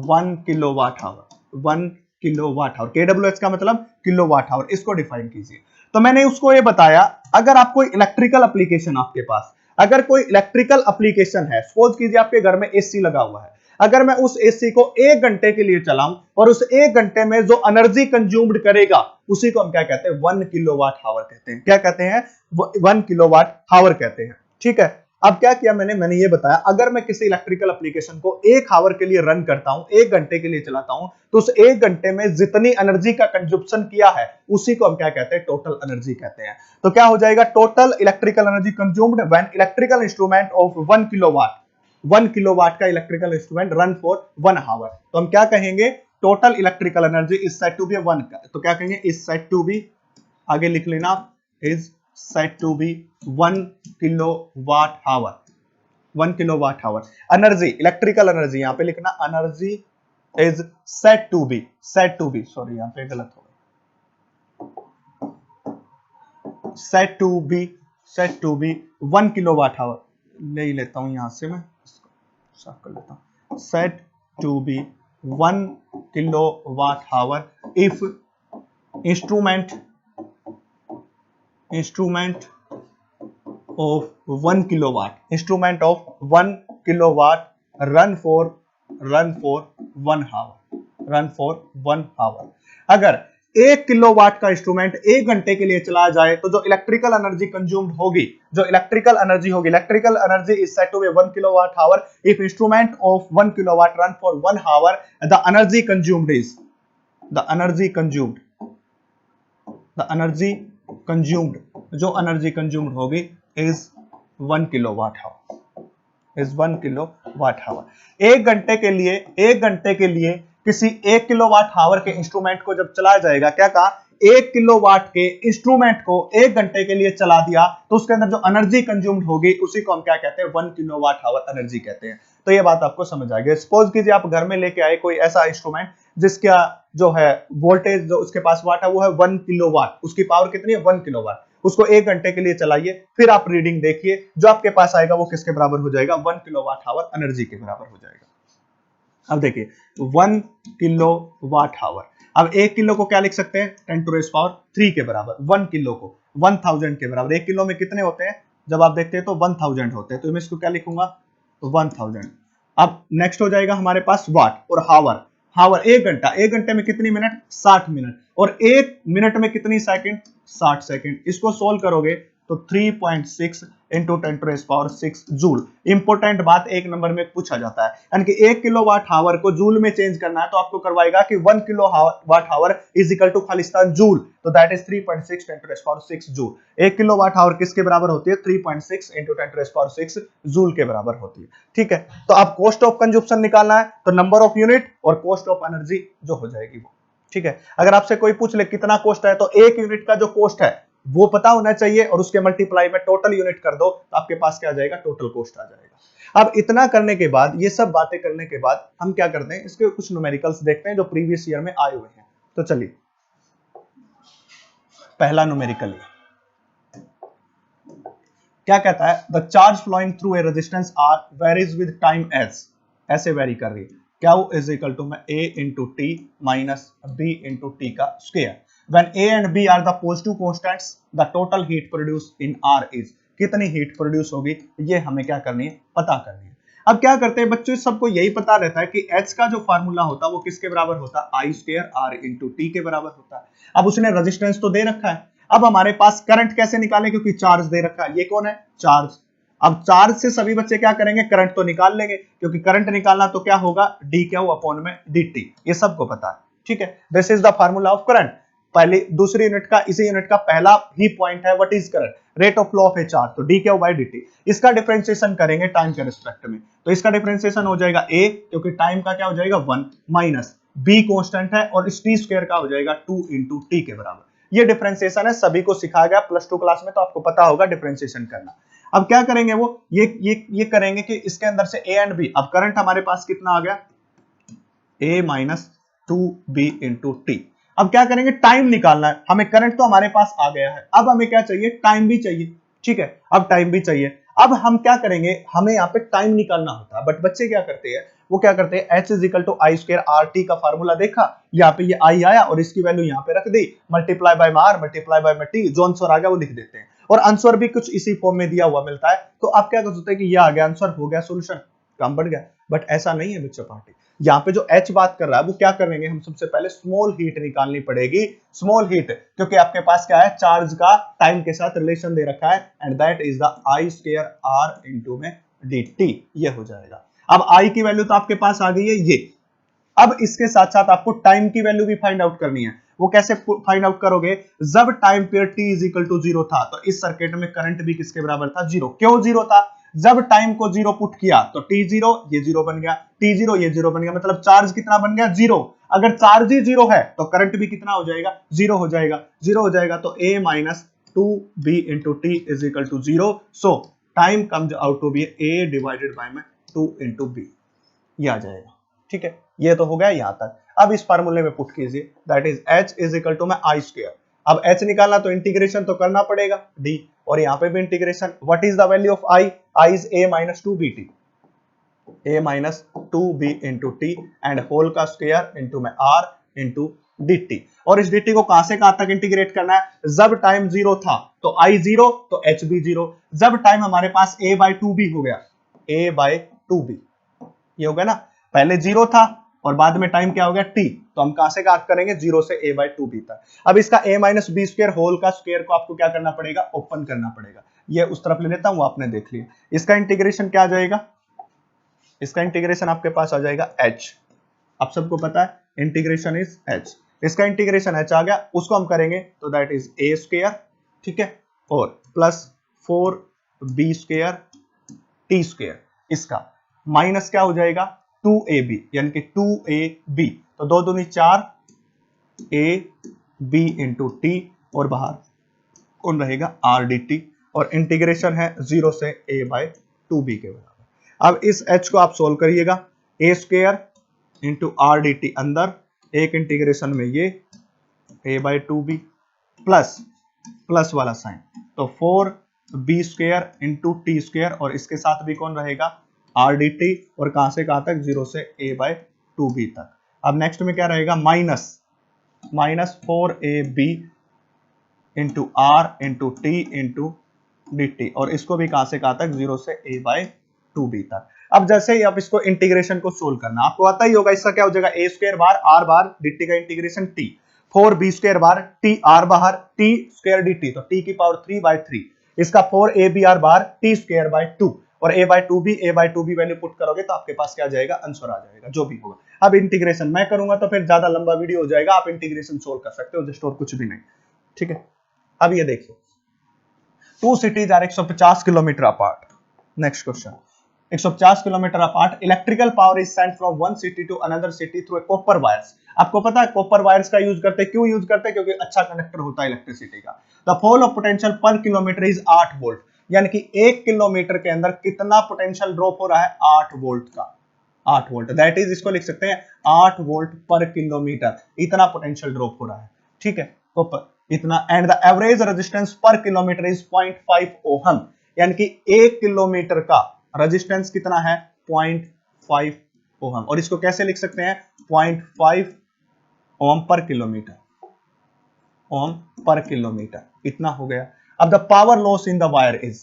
1 kilowatt hour, 1 kilowatt our, KWH का मतलब किलोवाट आवर, इसको डिफाइन कीजिए। तो मैंने उसको ये बताया, अगर आप कोई इलेक्ट्रिकल एप्लीकेशन, आपके पास अगर कोई इलेक्ट्रिकल एप्लीकेशन है, सपोज कीजिए आपके घर में एसी लगा हुआ है, अगर मैं उस एसी को 1 घंटे के लिए चलाऊं और उस 1 घंटे में जो एनर्जी कंज्यूम्ड करेगा उसी को हम क्या कहते हैं? 1 किलोवाट आवर कहते हैं। क्या कहते हैं? 1 किलोवाट आवर कहते हैं। ठीक है। अब क्या किया मैंने ये बताया, अगर मैं किसी इलेक्ट्रिकल एप्लीकेशन को 1 आवर के लिए रन करता हूं, 1 घंटे के लिए चलाता हूं, तो उस 1 घंटे में जितनी एनर्जी का कंजप्शन किया है उसी को हम क्या कहते हैं? टोटल एनर्जी कहते हैं। तो क्या हो जाएगा? Total electrical energy consumed when electrical instrument of 1 kilowatt, 1 kilowatt का electrical instrument run for 1 hour, तो हम क्या कहेंगे? Total electrical energy is said to be 1, तो क्या कहेंगे? इज सेड टू बी, आगे लिख लेना, is said to be 1 kilowatt hour. 1 kilowatt hour. Energy, electrical energy, यहां पे लिखना energy is said to be, sorry यहां पे गलत हो गया, said to be 1 kilowatt hour. ले ही लेता हूं यहां से, मैं इसको साफ कर लेता हूं। Said to be 1 kilowatt hour if instrument of 1 kilowatt, instrument of 1 kilowatt run for 1 hour। अगर 1 किलोवाट का इंस्ट्रूमेंट 1 घंटे के लिए चला जाए तो जो इलेक्ट्रिकल एनर्जी कंज्यूम्ड होगी, electrical energy is said to be 1 kilowatt hour if instrument of 1 kilowatt run for 1 hour, the energy consumed जो एनर्जी कंज्यूम्ड होगी इज 1 किलोवाट आवर। 1 घंटे के लिए किसी 1 किलोवाट आवर के इंस्ट्रूमेंट को जब चलाया जाएगा, क्या कहा, 1 किलोवाट के इंस्ट्रूमेंट को 1 घंटे के लिए चला दिया तो उसके अंदर जो एनर्जी कंज्यूम्ड होगी उसी को हम क्या कहते हैं, 1 किलोवाट आवर एनर्जी कहते हैं। तो ये बात आपको समझ आ गई। सपोज कीजिए आप घर में लेके आए कोई ऐसा इंस्ट्रूमेंट जिसका जो है वोल्टेज जो उसके पास वाट है वो है 1 किलोवाट, उसकी पावर कितनी है, 1 किलोवाट। उसको 1 घंटे के लिए चलाइए, फिर आप रीडिंग देखिए, जो आपके पास आएगा वो किसके बराबर हो जाएगा, 1 किलोवाट आवर एनर्जी के बराबर हो जाएगा। अब देखिए 1 किलोवाट आवर, अब 1 किलो को क्या लिख सकते हैं, 10⁻³ के बराबर, 1 किलो को 1000 के बराबर। 1 किलो में कितने होते हैं, जब आप देखते हैं तो 1000 होते हैं, तो मैं इसको क्या लिखूंगा, 1000। अब नेक्स्ट हो जाएगा हमारे पास वाट और हावर 1 घंटा, 1 घंटे में कितनी मिनट, 60 मिनट, और 1 मिनट में कितनी सेकंड, 60 सेकंड। इसको सोल्व करोगे तो 3.6 इंटू 10⁻6 जूल। इंपोर्टेंट बात 1 नंबर में पूछा जाता है, यानी कि 1 किलोवाट आवर को जूल में चेंज करना है तो आपको करवाएगा कि 1 kilowatt hour is equal to खालिस्तान जूल, तो that is 3.6 10⁻6 joule. 1 kilowatt hour किसके बराबर होती है, 3.6 इंटू 10⁻6 जूल के बराबर होती है। ठीक है, तो आप कॉस्ट ऑफ कंजप्शन निकालना है तो नंबर ऑफ यूनिट और कॉस्ट ऑफ एनर्जी जो हो जाएगी वो। ठीक है, अगर आपसे कोई पूछ ले कितना कॉस्ट है तो 1 यूनिट का जो कॉस्ट है वो पता होना चाहिए और उसके मल्टीप्लाई में टोटल यूनिट कर दो तो आपके पास क्या आ जाएगा, टोटल कॉस्ट आ जाएगा। अब इतना करने के बाद, ये सब बातें करने के बाद हम क्या करते हैं, इसके कुछ न्यूमेरिकल्स देखते हैं जो प्रीवियस ईयर में आए हुए हैं। तो चलिए पहला न्यूमेरिकल क्या कहता है, the charge flowing through a resistance R varies with time S, ऐसे वेरी कर रही है, क्या वो is equal to a into T minus b into T का square. When A and B are the positive constants, the total heat produced in R is, कितनी heat produce होगी ये हमें क्या करनी है, पता करनी है। अब क्या करते हैं बच्चों, सबको यही पता रहता है कि H का जो फार्मूला होता है वो किसके बराबर होता है, I² R इंटू टी के बराबर होता है। अब उसने रेजिस्टेंस तो दे रखा है, अब हमारे पास करंट कैसे निकालें, क्योंकि चार्ज दे रखा है, ये कौन है, चार्ज। अब चार्ज से सभी बच्चे क्या करेंगे, करंट तो निकाल लेंगे, क्योंकि करंट निकालना तो क्या होगा, डी क्या अपॉन में dt, ये सबको पता है। ठीक है, this is the formula of current. पहले दूसरी यूनिट का, इसी यूनिट का पहला ही पॉइंट है what is current, rate of flow of A charge, तो डी क्या बाय dt। इसका डिफरेंशिएशन करेंगे टाइम के रिस्पेक्ट में, तो इसका डिफरेंशिएशन हो जाएगा a, क्योंकि टाइम का क्या हो जाएगा 1, माइनस b कांस्टेंट है और इस टी स्क्वायर का हो जाएगा 2 इंटू टी के बराबर। ये डिफरेंशिएशन है, सभी को सिखाया गया +2 क्लास में, तो आपको पता होगा डिफरेंशिएशन करना। अब क्या करेंगे वो, ये करेंगे कि इसके अंदर से a एंड b, अब करंट हमारे पास कितना आ गया, a minus 2b into T. अब क्या करेंगे, टाइम निकालना है हमें, करंट तो हमारे पास आ गया है, अब हमें क्या चाहिए, टाइम भी चाहिए। ठीक है, अब टाइम भी चाहिए, अब हम क्या करेंगे, हमें यहाँ पे टाइम निकालना होता है, बट बच्चे क्या करते हैं, वो क्या करते हैं, H is equal to I² RT का फार्मूला देखा, यहाँ पे ये I आया और इसकी वैल्यू यहाँ पे रख दी, multiply by R multiply by T, जो आंसर आ गया वो लिख देते हैं, और आंसर भी कुछ इसी फॉर्म में दिया हुआ मिलता है, तो आप क्या कर सकते हैं कि ये आ गया आंसर, हो गया सोल्यूशन, काम बढ़ गया। बट ऐसा नहीं है बच्चों पार्टी, यहाँ पे जो H बात कर रहा है वो क्या करेंगे, हम सबसे पहले स्मॉल हीट निकालनी पड़ेगी, स्मॉल हीट, क्योंकि आपके पास क्या है, चार्ज का टाइम के साथ रिलेशन दे रखा है, and that is the I² R into में dt, ये हो जाएगा। अब I की वैल्यू तो आपके पास आ गई है ये, अब इसके साथ साथ आपको टाइम की वैल्यू भी फाइंड आउट करनी है। वो कैसे फाइंड आउट करोगे, जब time period t is equal to 0 था तो इस सर्किट में करंट भी किसके बराबर था, 0। क्यों 0 था, जब टाइम को 0 पुट किया तो t0 ये 0 बन गया, t0 ये 0 बन गया, मतलब चार्ज कितना बन गया, 0। अगर चार्ज ही 0 है तो करंट भी कितना हो जाएगा, 0 हो जाएगा, 0 हो जाएगा, तो a minus 2b into T is equal to 0। So time comes out to be A divided by में 2 इंटू बी, ये आ जाएगा। ठीक है, ये तो हो गया यहां तक। अब इस फार्मूले में पुट कीजिए, that is h is equal to में आई स्क्वायर। अब h निकालना तो इंटीग्रेशन तो करना पड़ेगा d, और यहाँ पे भी integration. What is the value of i? i is a minus 2bt, a minus 2b into T and whole का स्क्वायर इंटू में r इंटू dt। और इस dt को कहां से कहां तक इंटीग्रेट करना है? जब टाइम 0 था तो i 0 तो h भी 0, जब टाइम हमारे पास a बाई 2b हो गया, a बाई 2b, ये हो गया ना, पहले 0 था और बाद में टाइम क्या हो गया t, तो हम कहां से कहां करेंगे? 0 से a बाई 2b तक। अब इसका a minus B square whole का स्क्वायर को आपको क्या करना पड़ेगा? ओपन करना पड़ेगा। ये उस तरफ ले लेता हूं, आपने देख लिया। इसका इंटीग्रेशन क्या आ जाएगा? इसका इंटीग्रेशन आपके पास आ जाएगा h। आप सबको पता है इंटीग्रेशन इज h। इसका इंटीग्रेशन h आ गया, उसको हम करेंगे तो दैट इज a स्क्वायर, ठीक है, और plus 4b square t square, इसका माइनस क्या हो जाएगा? 2ab, यानी कि 2ab, तो 2 दूनी 4 ab इंटू टी, और बाहर कौन रहेगा? r dt, और इंटीग्रेशन है 0 से a बाय 2b के बराबर। अब इस h को आप सोल्व करिएगा, a square into R D T अंदर, एक इंटीग्रेशन में ये a by 2b plus plus वाला साइन, तो 4b square into T square, और इसके साथ भी कौन रहेगा? आर डी टी, और कहां से कहां तक? 0 से a बाई 2b तक। अब नेक्स्ट में क्या रहेगा? Minus 4ab into R into T into D T, और इसको भी कहां से कहां तक? 0 से a बाई 2b तक। अब जैसे ही आप इसको इंटीग्रेशन को सोल्व करना, आपको आता ही होगा, इसका क्या हो जाएगा? a square bar r bar dt का integration t, 4b square bar t r बाहर t स्क्वायर dt, तो t की पावर 3 बाय 3, इसका 4abr bar t square by 2, और a bye 2b value put करोगे तो आपके पास क्या जाएगा? आंसर आ जाएगा, जो भी होगा। अब इंटीग्रेशन मैं करूंगा तो फिर ज्यादा लंबा वीडियो हो जाएगा, आप इंटीग्रेशन सोल्व कर सकते हो जस्ट, और कुछ भी नहीं। ठीक है, अब ये देखिए, 2 cities are 150 kilometre apart. Next question, 150 kilometre apart, electrical power is sent from one city to another city through copper wires. आपको पता है कॉपर वायर्स का यूज करते हैं, क्यों यूज करते हैं? क्योंकि अच्छा कंडक्टर होता है इलेक्ट्रिसिटी का। द फॉल ऑफ पोटेंशियल पर किलोमीटर इज 8 वोल्ट, यानी कि 1 किलोमीटर के अंदर कितना पोटेंशियल ड्रॉप हो रहा है? 8 वोल्ट का, 8 वोल्ट, दैट इज, इसको लिख सकते हैं 8 वोल्ट पर किलोमीटर, इतना पोटेंशियल ड्रॉप हो रहा है। ठीक है, तो इतना, एंड द एवरेज रेजिस्टेंस पर किलोमीटर इज 0.5 ओहम, यानी कि 1 किलोमीटर का रेजिस्टेंस कितना है? 0.5 ओहम, और इसको कैसे लिख सकते हैं? 0.5 ओम पर किलोमीटर, ओम पर किलोमीटर, इतना हो गया। अब the power loss in the wire is,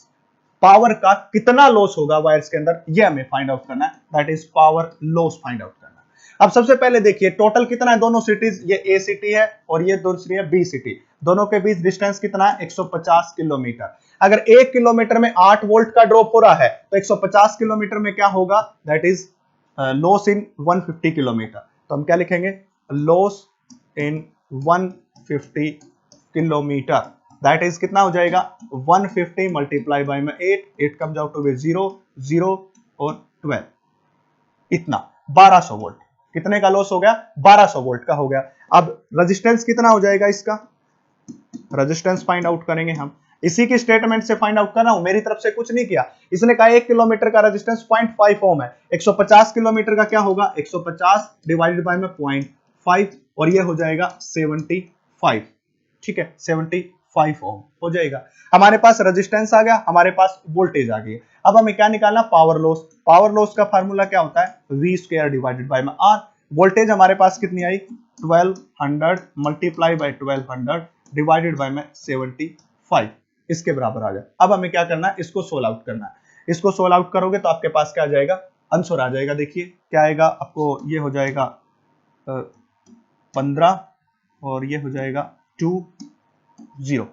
power का कितना लॉस होगा वायर्स के अंदर, ये हमें फाइंड आउट करना है, that is power loss find out करना है। अब सबसे पहले देखिए टोटल कितना है दोनों सिटीज, ये ए सिटी है और ये दूसरी है बी सिटी, दोनों के बीच डिस्टेंस कितना है? 150 किलोमीटर। अगर 1 किलोमीटर में 8 वोल्ट का ड्रॉप हो रहा है तो 150 किलोमीटर में क्या होगा? That is loss in 150 kilometre, तो हम क्या लिखेंगे? Loss in 150 kilometre, that is कितना हो जाएगा? 150 मल्टीप्लाई बाय में 8 कम्स आउट टू बी 0 0 और 12, इतना 1200 वोल्ट। कितने का लॉस हो गया? 1200 वोल्ट का हो गया। अब रेजिस्टेंस कितना हो जाएगा इसका? रेजिस्टेंस फाइंड आउट करेंगे हम, इसी की स्टेटमेंट से फाइंड आउट कर रहा हूं, मेरी तरफ से कुछ नहीं किया। इसने कहा 1 किलोमीटर का रेजिस्टेंस 0.5 ओम है, 150 किलोमीटर का क्या होगा? 150 डिवाइडेड बाय में 0.5, और ये हो जाएगा 75। ठीक है, 75 ओम हो जाएगा। हमारे पास रेजिस्टेंस आ गया, हमारे पास वोल्टेज आ गई। अब हमें क्या निकालना? Power loss. पावर लॉस का फार्मूला क्या होता है? वी स्क्वायर डिवाइडेड बाय में आर। वोल्टेज हमारे पास कितनी आई? 1200 मल्टीप्लाई बाय 1200 डिवाइडेड बाय में 75, इसके बराबर आ जाए। अब हमें क्या करना है? इसको सोल्व आउट करना है। इसको सोल्व आउट करोगे तो आपके पास क्या आ जाएगा? आंसर आ जाएगा। देखिए क्या आएगा आपको, ये हो जाएगा 15 और ये हो जाएगा 20,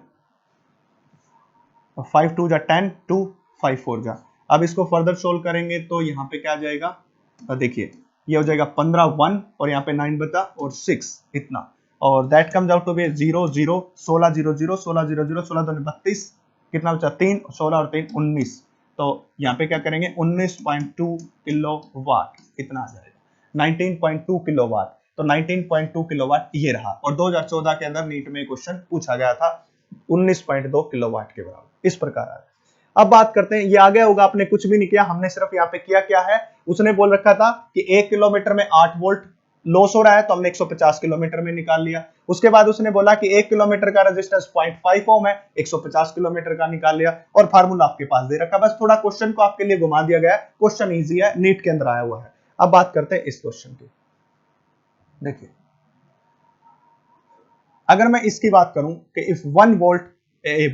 5 2 जा 10, 2 5 4 जा। अब इसको फर्दर सोल्व करेंगे तो यहाँ पे क्या आ जाएगा? देखिए ये हो जाएगा 15 1 और यहाँ पे 9 बता और 6, इतना, और that comes out to be 0 0 16 0 0 16 0 0 16 2 32, कितना बचा? 3, 16 और 3 19, तो यहाँ पे क्या करेंगे? 19.2 किलोवाट, कितना आ जाएगा? 19.2 किलोवाट। तो 19.2 किलोवाट ये रहा, और 2014 के अंदर नीट में क्वेश्चन पूछा गया था 19.2 किलोवाट के बराबर, इस प्रकार आ अब बात करते हैं, ये आ गया होगा, आपने कुछ भी नहीं किया, हमने सिर्फ यहाँ पे किया क्या है, उसने बोल रखा था कि 1 किलोमीटर में 8 वोल्ट लॉस हो रहा है, तो हमने 150 किलोमीटर में निकाल लिया। उसके बाद उसने बोला कि 1 किलोमीटर का रेजिस्टेंस 0.5 ओम है, 150 किलोमीटर का निकाल लिया, और फार्मूला आपके पास दे रखा। बस थोड़ा क्वेश्चन को आपके लिए घुमा दिया गया है, क्वेश्चन इजी है, नीट के अंदर आया हुआ है। अब बात करते हैं इस क्वेश्चन की। देखिए, अगर मैं इसकी बात करूं कि if 1 volt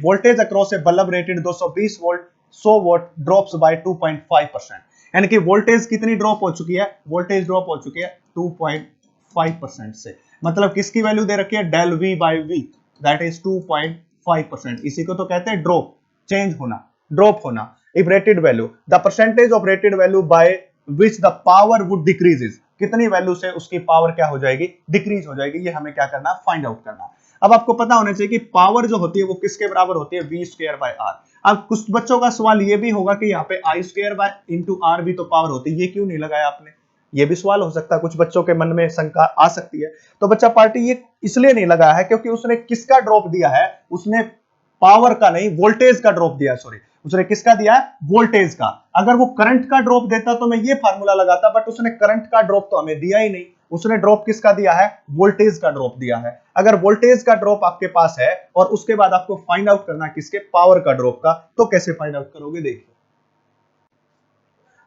voltage across a bulb rated 220 volt 100 volt drops by 2.5%, यानी कि वोल्टेज कितनी ड्रॉप हो चुकी है, वोल्टेज ड्रॉप हो चुकी है 2.5% से। मतलब किसकी वैल्यू दे रखी है, del V by V, that is 2.5%। इसी को तो कहते हैं ड्रॉप, चेंज होना, ड्रॉप होना। If rated value, the percentage of rated value by which the power would decreases, कितनी वैल्यू से उसकी पावर क्या हो जाएगी, डिक्रीज हो जाएगी। ये हमें क्या करना, फाइंड आउट करना। अब आपको पता होना चाहिए कि पावर जो होती है वो किसके बराबर होती है, वी स्क्वायर बाय आर। अब कुछ बच्चों का सवाल ये भी होगा कि यहाँ पे आई स्क्वायर बाय इंटू आर भी तो पावर होती है, ये क्यों नहीं लगाया आपने, ये भी सवाल हो सकता है, कुछ बच्चों के मन में शंका आ सकती है। तो बच्चा पार्टी ये इसलिए नहीं लगाया है क्योंकि उसने किसका ड्रॉप दिया है, उसने पावर का नहीं, वोल्टेज का ड्रॉप दिया, सॉरी, उसने किसका दिया है, वोल्टेज का। अगर वो करंट का ड्रॉप देता तो मैं ये फार्मूला लगाता, बट उसने करंट का ड्रॉप तो हमें दिया ही नहीं, उसने ड्रॉप किसका दिया है, वोल्टेज का ड्रॉप दिया है। अगर वोल्टेज का ड्रॉप आपके पास है और उसके बाद आपको फाइंड आउट करना किसके, पावर का ड्रॉप का, तो कैसे फाइंड आउट करोगे, देखिए।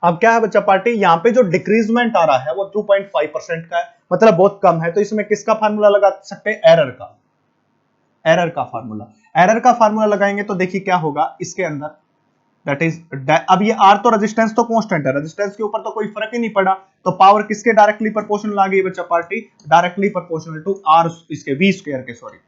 अब क्या है बच्चा पार्टी, यहाँ पे जो डिक्रीजमेंट आ रहा है वो 2.5% का है, मतलब बहुत कम है, तो इसमें किसका फार्मूला लगा सकते हैं, एरर का, एरर का फार्मूला। एरर का फार्मूला लगाएंगे तो देखिए क्या होगा इसके अंदर, दैट इज, अब ये आर तो रेजिस्टेंस तो कांस्टेंट है, रेजिस्टेंस के ऊपर तो कोई फर्क ही नहीं पड़ा, तो पावर किसके डायरेक्टली प्रोपोर्शनल आ गई बच्चा party, directly proportional to R, इसके वी स्क्वायर के, सॉरी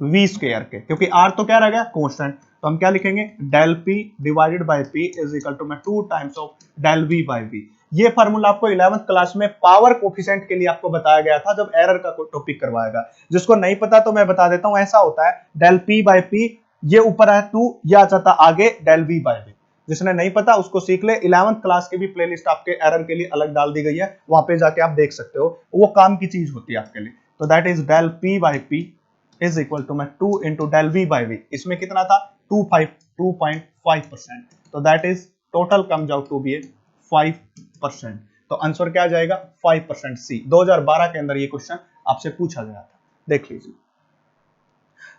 वी स्क्वायर के, क्योंकि आर तो क्या रह गया, कांस्टेंट। तो हम क्या लिखेंगे, del P divided by P is equal to में 2 times of del V by V. ये फार्मूला आपको 11th क्लास में पावर कोफिशिएंट के लिए आपको बताया गया था जब एरर का टॉपिक करवाएगा। जिसको नहीं पता तो मैं बता देता हूं, ऐसा होता है डेल पी बाय पी, ये ऊपर है 2, ये आ जाता आगे डेल वी बाय वी। जिसने नहीं पता उसको सीख ले, 11th क्लास की भी प्लेलिस्ट आपके एरर के लिए अलग डाल दी गई है, वहां पे जाके आप देख सकते हो, वो काम की चीज होती है आपके लिए। तो that is del P by P is equal to में 2 into del V by V, इसमें कितना था 2.5%, तो that is total comes out to be 5%। तो आंसर क्या आ जाएगा, 5% सी। 2012 के अंदर ये क्वेश्चन आपसे पूछा गया था, देख लीजिए।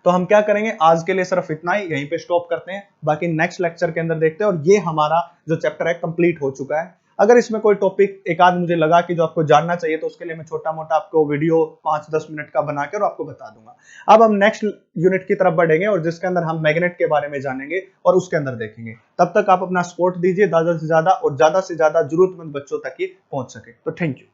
तो हम क्या करेंगे, आज के लिए सिर्फ इतना ही, यहीं पे स्टॉप करते हैं, बाकी नेक्स्ट लेक्चर के अंदर देखते हैं। और ये हमारा जो चैप्टर है कंप्लीट हो चुका है। अगर इसमें कोई टॉपिक एक आध मुझे लगा कि जो आपको जानना चाहिए, तो उसके लिए मैं छोटा मोटा आपको वीडियो 5-10 मिनट का बनाकर आपको बता दूंगा। अब हम नेक्स्ट यूनिट की तरफ बढ़ेंगे और जिसके अंदर हम मैग्नेट के बारे में जानेंगे और उसके अंदर देखेंगे। तब तक आप अपना सपोर्ट दीजिए ज्यादा से ज्यादा, और ज्यादा से ज्यादा जरूरतमंद बच्चों तक ये पहुंच सके। तो थैंक यू।